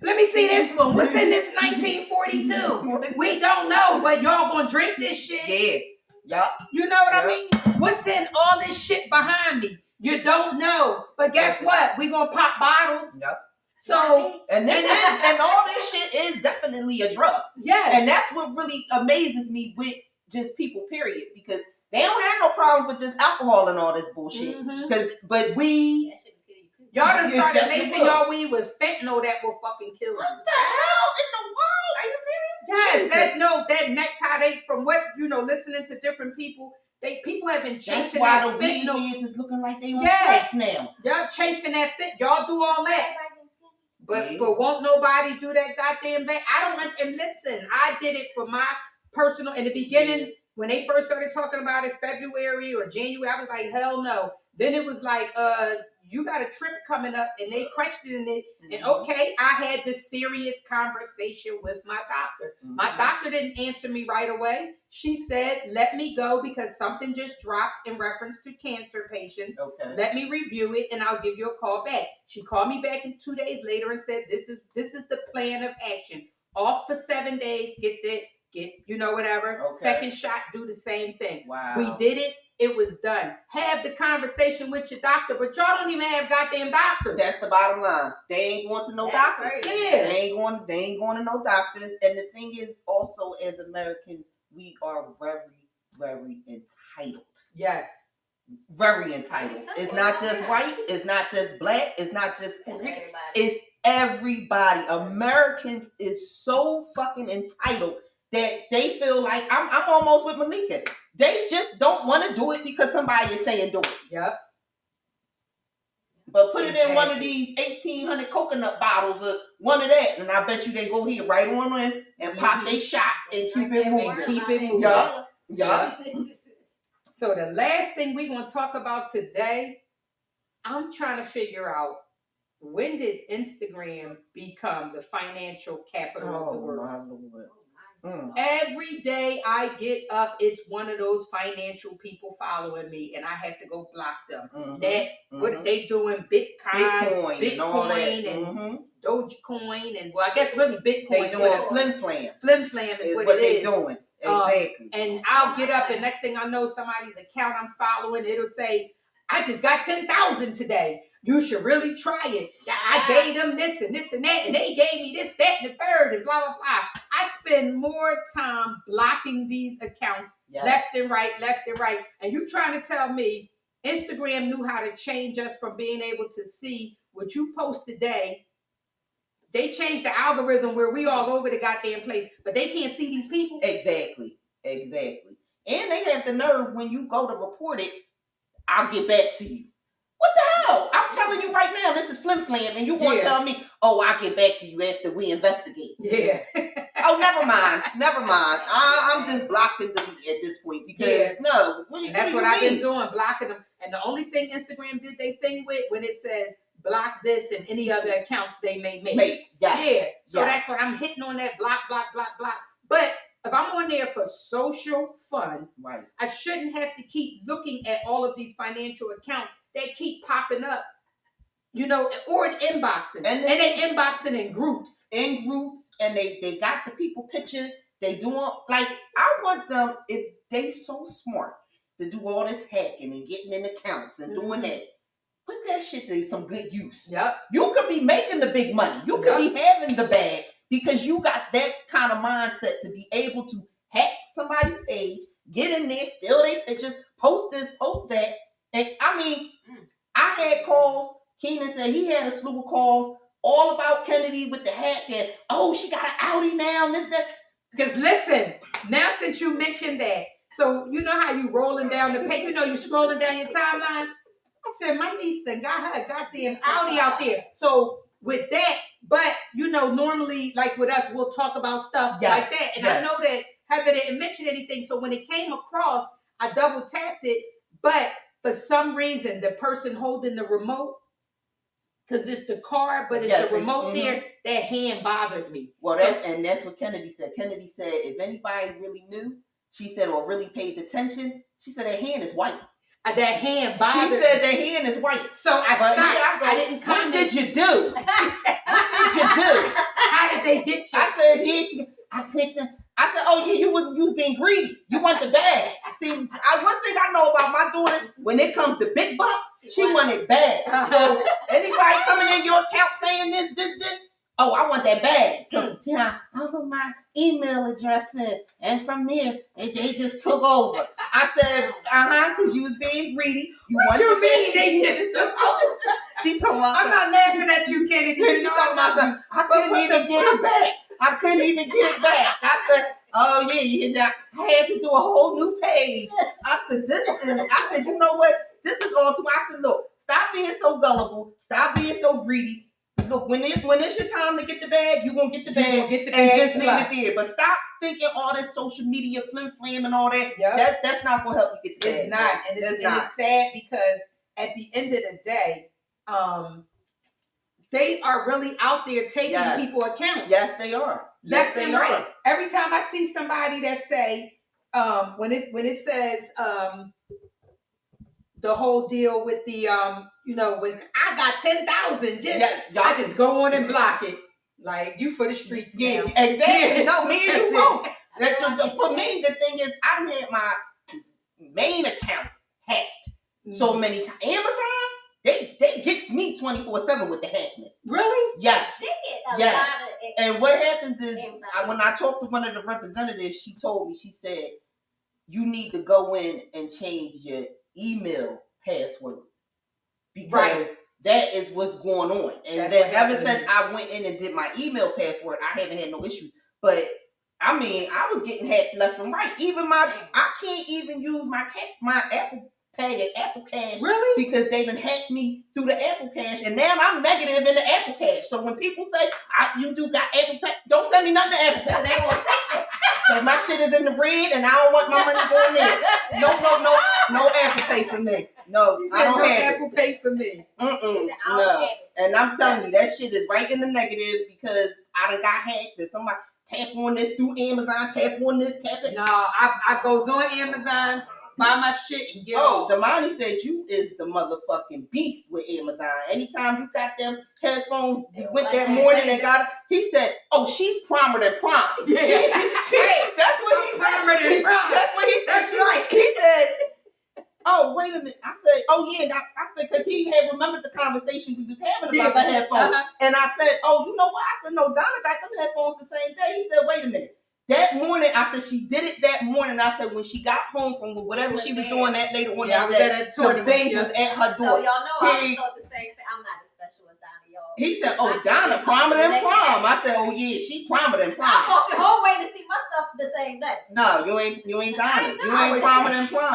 Let me see this one. What's in this 1942? We don't know, but y'all gonna drink this shit. Yeah. Yup. You know what I mean? What's in all this shit behind me? You don't know. But guess what? We gonna pop bottles. Yep. So and all this shit is definitely a drug. Yes. And that's what really amazes me with just people, period, because they don't have no problems with this alcohol and all this bullshit. But weed, y'all done started lacing your weed with fentanyl that will fucking kill you. What the hell in the world? Are you serious? Yes, that next how they, from what listening to different people, people have been chasing. That's why that the fentanyl. weed is looking like they on drugs now. Y'all chasing that fentanyl. Y'all do all that. But won't nobody do that goddamn thing? I don't. And listen, I did it for my personal. In the beginning, when they first started talking about it, February or January, I was like, hell no. Then it was like, you got a trip coming up, and they questioning it. And okay, I had this serious conversation with my doctor. My doctor didn't answer me right away. She said, let me go because something just dropped in reference to cancer patients. Okay. Let me review it and I'll give you a call back. She called me back in 2 days later and said, this is the plan of action. Off for 7 days, get whatever. Okay. Second shot, do the same thing. Wow. We did it. It was done. Have the conversation with your doctor, but y'all don't even have goddamn doctors. That's the bottom line. They ain't going to no doctors. Yeah. They ain't going to no doctors. And the thing is, also as Americans, we are very, very entitled. Yes. Very entitled. It's not just white. It's not just black. It's not just Rican. It's everybody. Americans is so fucking entitled that they feel like I'm almost with Malika. They just don't want to do it because somebody is saying do it. Yep. But put it in one of these 1,800 coconut bottles or one of that, and I bet you they go here right on in and pop their shot and keep it moving. Yup. So the last thing we're going to talk about today, I'm trying to figure out, when did Instagram become the financial capital of the world? My Lord. Every day I get up, it's one of those financial people following me, and I have to go block them. What are they doing? Bitcoin and Dogecoin, and well, I guess really Bitcoin. They doing a flim flam. Flim flam is what they doing. Exactly. And I'll get up, and next thing I know, somebody's account I'm following, it'll say, I just got 10,000 today. You should really try it. I gave them this and this and that, and they gave me this, that, and the third, and blah, blah, blah. I spend more time blocking these accounts left and right. And you trying to tell me Instagram knew how to change us from being able to see what you post today. They changed the algorithm where we all over the goddamn place, but they can't see these people. Exactly. And they have the nerve when you go to report it, I'll get back to you. What the hell? I'm telling you right now, this is flim flam, and you want to tell me, oh, I'll get back to you after we investigate. Yeah. Oh, never mind. I'm just blocked and delete at this point because no. That's what I've been doing, blocking them. And the only thing Instagram did they thing with when it says block this and any other accounts they may make. So that's what I'm hitting on, that block. But if I'm on there for social fun, I shouldn't have to keep looking at all of these financial accounts that keep popping up, or inboxing. And they inboxing in groups. And they got the people pictures. They doing, like, I want them, if they so smart to do all this hacking and getting in accounts and doing that, put that shit to some good use. Yep. You could be making the big money. You could be having the bag. Because you got that kind of mindset to be able to hack somebody's page, get in there, steal their pictures, post this, post that. And I mean, I had calls. Keenan said he had a slew of calls all about Kennedy with the hack and, oh, she got an Audi now. Because listen, now since you mentioned that, So you know how you rolling down the page, you know you scrolling down your timeline. I said, my niece done got her a goddamn Audi out there. So with that, but you know, normally like with us, we'll talk about stuff like that. And I know that Heather didn't mention anything. So when it came across, I double tapped it. But for some reason, the person holding the remote, because it's the car, but it's the remote there, that hand bothered me. Well, that's what Kennedy said. Kennedy said if anybody really knew, she said, or really paid attention, she said that hand is white. That hand bothered. She said that hand is white. So I stopped. I didn't comment. What did you do? What did you do? How did they get you? I said, I clicked them. I said, oh yeah, you was being greedy. You want the bag. See, one thing I know about my daughter, when it comes to big bucks, she want it bad. So anybody coming in your account saying this, oh, I want that bag. So yeah, I put my email address in, and from there, they just took over. I said, because you was being greedy. What you mean they just took over? She told me, I'm not laughing at you, Kennedy. She told me, I couldn't even get it back. I couldn't even get it back. I said, oh yeah, I had to do a whole new page. I said, you know what? This is all too. I said, look, stop being so gullible. Stop being so greedy. Look, when it's your time to get the bag, you're going to get the bag and just leave it there. But stop thinking all this social media flim-flam and all that. Yep. That's not going to help you get the bag. It's not. And it's sad because at the end of the day, they are really out there taking people account. Yes, they are. Yes, they are. Right. Every time I see somebody that say, when it says the whole deal with the when I got 10,000, I just go on and block it. Like you for the streets. Yeah, exactly. No, me and you both. For me, the thing is, I done had my main account hacked so many times. Amazon, they gets me 24/7 with the hackness. Really? Yes. They get a lot of and what happens is, when I talked to one of the representatives, she told me, she said, you need to go in and change your email password because that is what's going on. And then ever since I went in and did my email password, I haven't had no issues. But I mean, I was getting hacked left and right. Even I can't even use my Apple Pay and Apple Cash. Really? Because they done hacked me through the Apple Cash, and now I'm negative in the Apple Cash. So when people say you do got Apple Pay, don't send me nothing to Apple Cash. They won't take it. Because my shit is in the red, and I don't want my money going there. No Apple Pay for me. No, I don't have Apple Pay for me. No. And I'm telling you, that shit is right in the negative because I done got hacked. And somebody tap on this through Amazon, tap on this, tap it. No, I goes on Amazon, buy my shit and get off. Damani said you is the motherfucking beast with Amazon. Anytime you got them headphones, you went that morning and got it. He said, oh, she's primer than prime. Yeah. That's what he said. Primer than prime. That's what he said. That's right. He said, oh, wait a minute. I said, oh, yeah. I said, because he had remembered the conversation we was having about the headphones. And I said, oh, you know what? I said, no, Donna got them headphones the same day. He said, wait a minute. That morning, I said, she did it that morning. I said, when she got home from whatever she was doing that later on that day, the thing was at her door. So y'all know I thought the same thing. I'm not as special as Donna, y'all. He said, oh, Donna, primer than prom. I said, oh, yeah, she primer than prom. I walked the whole way to see my stuff the same day. No, you ain't Donna. You ain't primer than prom.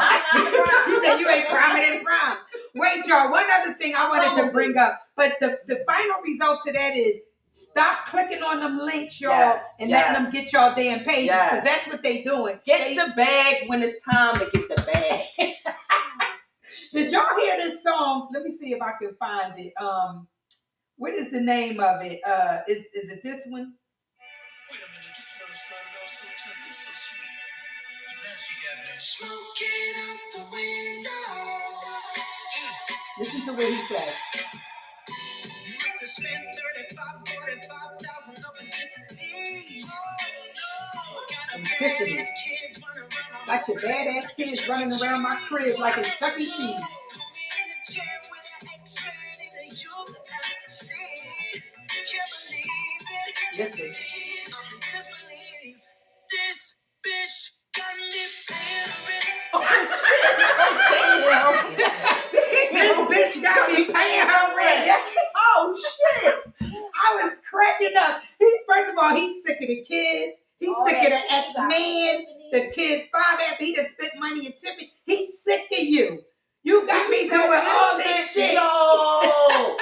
She said, you ain't primer than prom. Wait, y'all, one other thing I wanted to bring up. But the final result to that is, stop clicking on them links, y'all, and letting them get y'all damn pages, because that's what they doing. Get the bag when it's time to get the bag. Did y'all hear this song? Let me see if I can find it. What is the name of it? Is it this one? Wait a minute, this love started off so tender, so sweet. And now she got me smoking out the window. Listen to what he says. Must have spent 45,000 up in Tiffany's. Tiffany. Like your badass kids running around my crib like it's Chuck E. Cheese. Listen. This bitch got me This bitch got me paying her rent. Oh shit! I was cracking up. First of all, he's sick of the kids. He's sick of the ex-man, the kid's father. After he done spent got me doing all this shit. Yo,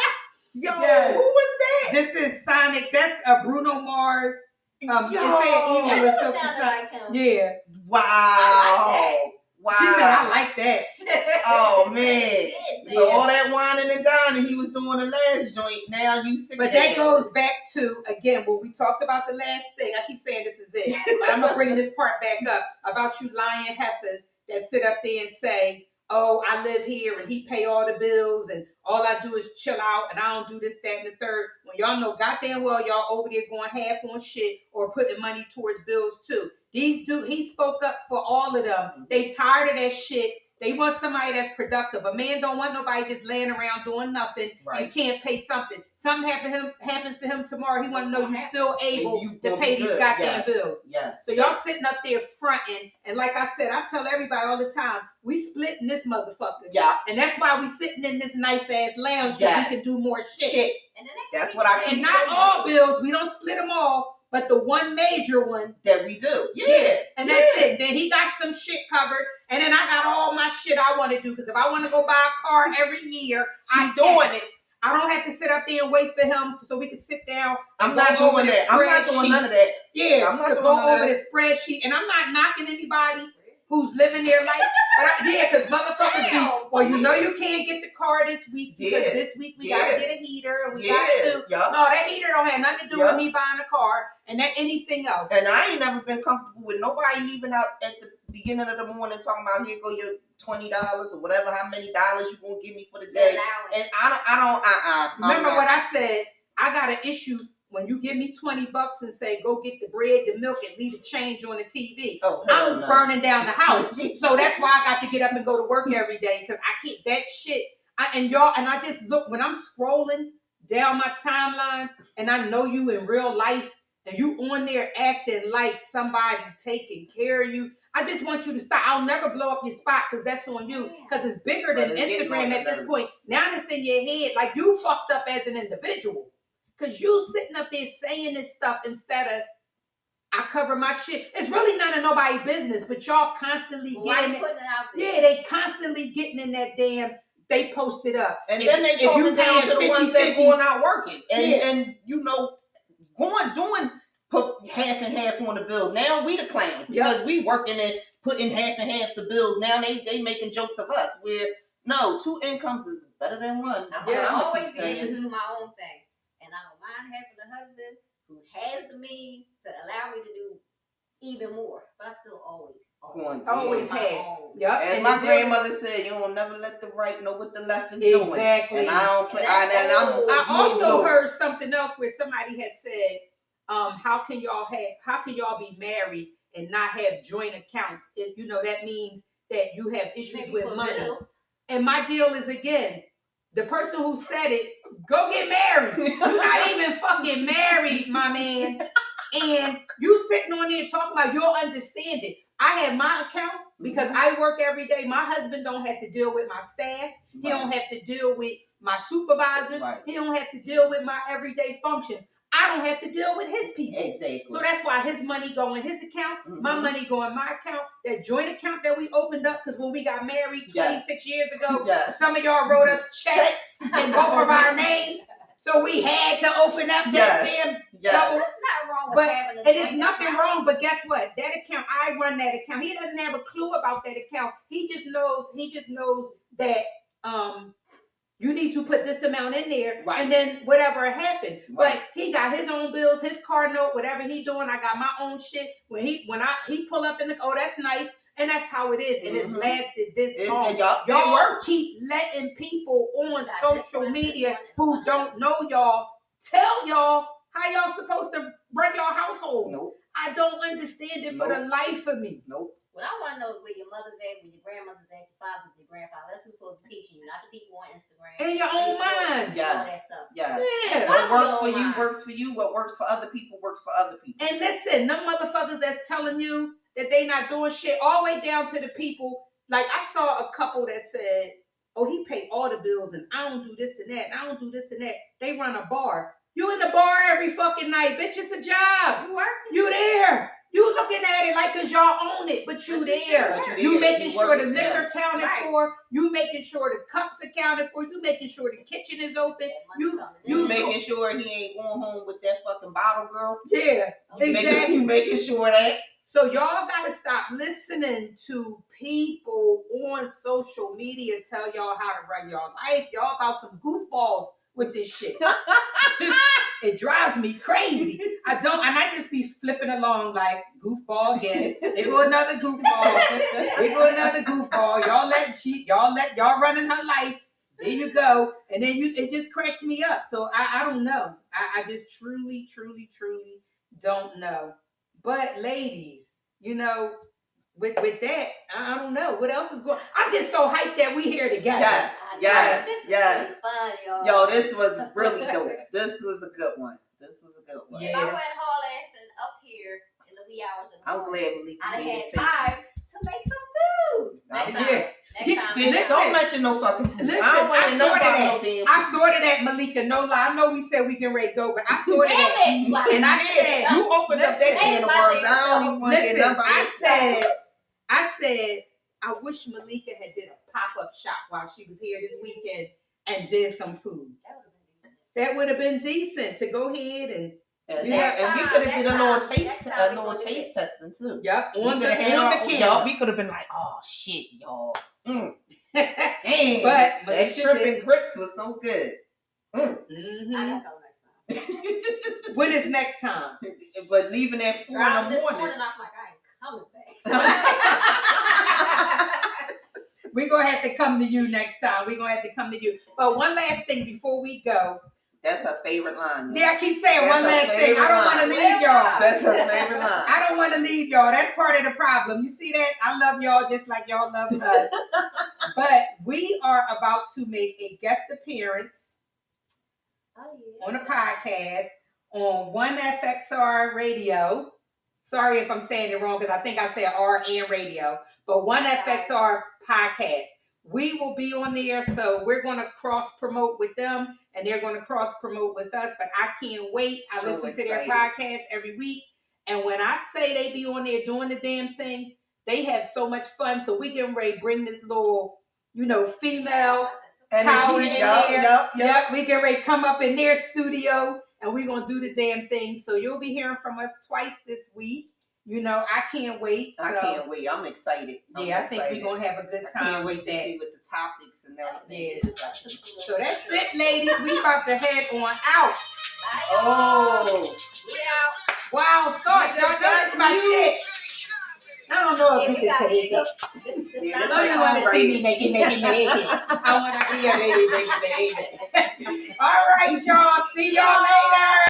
Yes. who was that? This is Sonic. That's Bruno Mars. Yo, It said even with Silky sounded like him. Yeah. wow, I wow. She said, I like that. Oh man. Yeah. So all that whining and dining he was doing the last joint. Now you sick But of that goes back to, again, when we talked about the last thing. I keep saying this is it. But I'm going to bring this part back up about you lying heifers that sit up there and say, oh, I live here and he pay all the bills and all I do is chill out and I don't do this, that, and the third. When y'all know goddamn well y'all over there going half on shit or putting money towards bills too. He spoke up for all of them. They tired of that shit. They want somebody that's productive. A man don't want nobody just laying around doing nothing and can't pay something. Something happens to him tomorrow. He want to know you still able to pay these goddamn bills. Yes. So y'all sitting up there fronting, and like I said, I tell everybody all the time, we splitting this motherfucker. Yeah. And that's why we sitting in this nice ass lounge because we can do more shit. And that's what I keep saying. And not all bills, we don't split them all, but the one major one that we do. Yeah. And that's it. Then he got some shit covered, and then I got all my shit I want to do because if I want to go buy a car every year, she's doing it. I don't have to sit up there and wait for him so we can sit down. I'm not doing that. I'm not doing none of that. Yeah, I'm not to doing go none of over that. the spreadsheet, and I'm not knocking anybody who's living their life. But because motherfuckers be, well, you know you can't get the car this week because this week we gotta get a heater and we gotta do. No, that heater don't have nothing to do with me buying a car and that anything else. And I ain't never been comfortable with nobody leaving out at the beginning of the morning talking about here go your $20 or whatever, how many dollars you gonna give me for the day. And I don't. Remember what I said? I got an issue when you give me $20 and say go get the bread, the milk, and leave the change on the TV. Oh, I'm burning down the house. So that's why I got to get up and go to work every day because I can't that shit. And I just look when I'm scrolling down my timeline and I know you in real life and you on there acting like somebody taking care of you. I just want you to stop. I'll never blow up your spot because that's on you because it's bigger than Instagram at this point. Now it's in your head like you fucked up as an individual. Because you sitting up there saying this stuff instead of I cover my shit. It's really none of nobody's business, but y'all constantly getting it. Yeah, they constantly getting in that damn, they post it up. And then they talking down to the ones that going out working. And you know, doing put half and half on the bills. Now we the clowns because we working and putting half and half the bills. Now they making jokes of us. Where no, 2 incomes is better than one. I'm always able to do my own thing. And I don't mind having a husband who has the means to allow me to do even more. But I still always have. Yep. As my grandmother said, you don't never let the right know what the left is doing. Exactly. And I don't play. I also heard something else where somebody had said, how can y'all be married and not have joint accounts? If you know that means that you have issues with money. Bills. And my deal is again, the person who said it, go get married. You're not even fucking married, my man. And you sitting on there talking about you'll understand it. I have my account because I work every day. My husband don't have to deal with my staff. He don't have to deal with my supervisors. He don't have to deal with my everyday functions. I don't have to deal with his people. Exactly. So that's why his money go in his account, my money go in my account. That joint account that we opened up, because when we got married 26 years ago, some of y'all wrote us checks in both of our names. So we had to open up that damn double. That's not wrong with having a it is nothing wrong, but guess what? That account, I run that account. He doesn't have a clue about that account. He just knows that you need to put this amount in there, and then whatever happened. But he got his own bills, his car note, whatever he doing. I got my own shit. When he pull up in the, oh, that's nice, and that's how it is. And it's lasted this long. Y'all keep letting people on social media who don't know y'all tell y'all how y'all supposed to run your households. Nope. I don't understand it for the life of me. Nope. What I want to know is where your mother's at, where your grandmother's at, your father's, your grandfather. That's who's supposed to be teaching you, not the people on Instagram. In your own mind. All that stuff. Yes. Yeah. What works for you works for you. What works for other people works for other people. And listen, them motherfuckers that's telling you that they not doing shit, all the way down to the people. Like I saw a couple that said, oh, he paid all the bills and I don't do this and that and I don't do this and that. They run a bar. You in the bar every fucking night, bitch. It's a job. You working? You there. You looking at it like cause y'all own it, but you there. But You making You sure the work, liquor yes. counted Right. for. You making sure the cups accounted for. You making sure the kitchen is open. You You making sure he ain't going home with that fucking bottle, girl. Yeah, exactly. You making sure that. So y'all gotta stop listening to people on social media tell y'all how to run your life. Y'all about some goofballs with this shit. It drives me crazy. I just be flipping along like goofball again. There go another goofball. There go another goofball. Y'all running her life. There you go. And then it just cracks me up. So I don't know. I just truly don't know. But ladies, you know, with that, I don't know what else is going. I'm just so hyped that we here together. Yes. This is fun, y'all. Yo, this was really dope. This was a good one. Yeah, If I went haul assing up here in the wee hours of the I'm morning, glad Malika I'd made have it had safe. time to make some food. Next time. Next time. Bitch, don't mention no fucking food. Listen, I don't want to know thought of about that. no damn I food. thought of that, Malika. No lie. I know we said we can ready to go, but I thought of that. Damn it! And I said, You opened up that listen, can of worms. I don't even want to get listen, nothing. I said, I wish Malika had did a pop-up shop while she was here this weekend and did some food. That would have been decent to go ahead and And we could have did a little taste testing too. Yep, on the Y'all, camera. we could have been like, oh shit, y'all. Damn, But that Malika shrimp didn't. and grits was so good. Mhm. I gotta come next time. When is next time? But leaving at 4 in the This morning. morning, I'm like, I ain't coming back. We're going to have to come to you next time. We're going to have to come to you. But one last thing before we go. That's her favorite line. Yeah, I keep saying That's one last thing. I don't want to favorite leave y'all. That's her favorite line. I don't want to leave y'all. That's part of the problem. You see that? I love y'all just like y'all love us. But we are about to make a guest appearance on a podcast on 1FXR Radio. Sorry if I'm saying it wrong because I think I said R and radio. But 1FXR podcast. We will be on there, so we're going to cross promote with them, and they're going to cross promote with us. But I can't wait. I listen to their podcast every week, and when I say they be on there doing the damn thing, they have so much fun. So we getting ready to bring this little, female power in there. Yep. We getting ready to come up in their studio, and we're gonna do the damn thing. So you'll be hearing from us twice this week. I can't wait. So. I can't wait. I'm excited. I think we're going to have a good time. I can't wait to see what the topics and everything is. So that's it, ladies. We about to head on out. Oh. Wow, start. Y'all know my shit. I don't know if you can take it. I know you want to see me make it. I want to be a lady, baby. All right, y'all. See y'all later.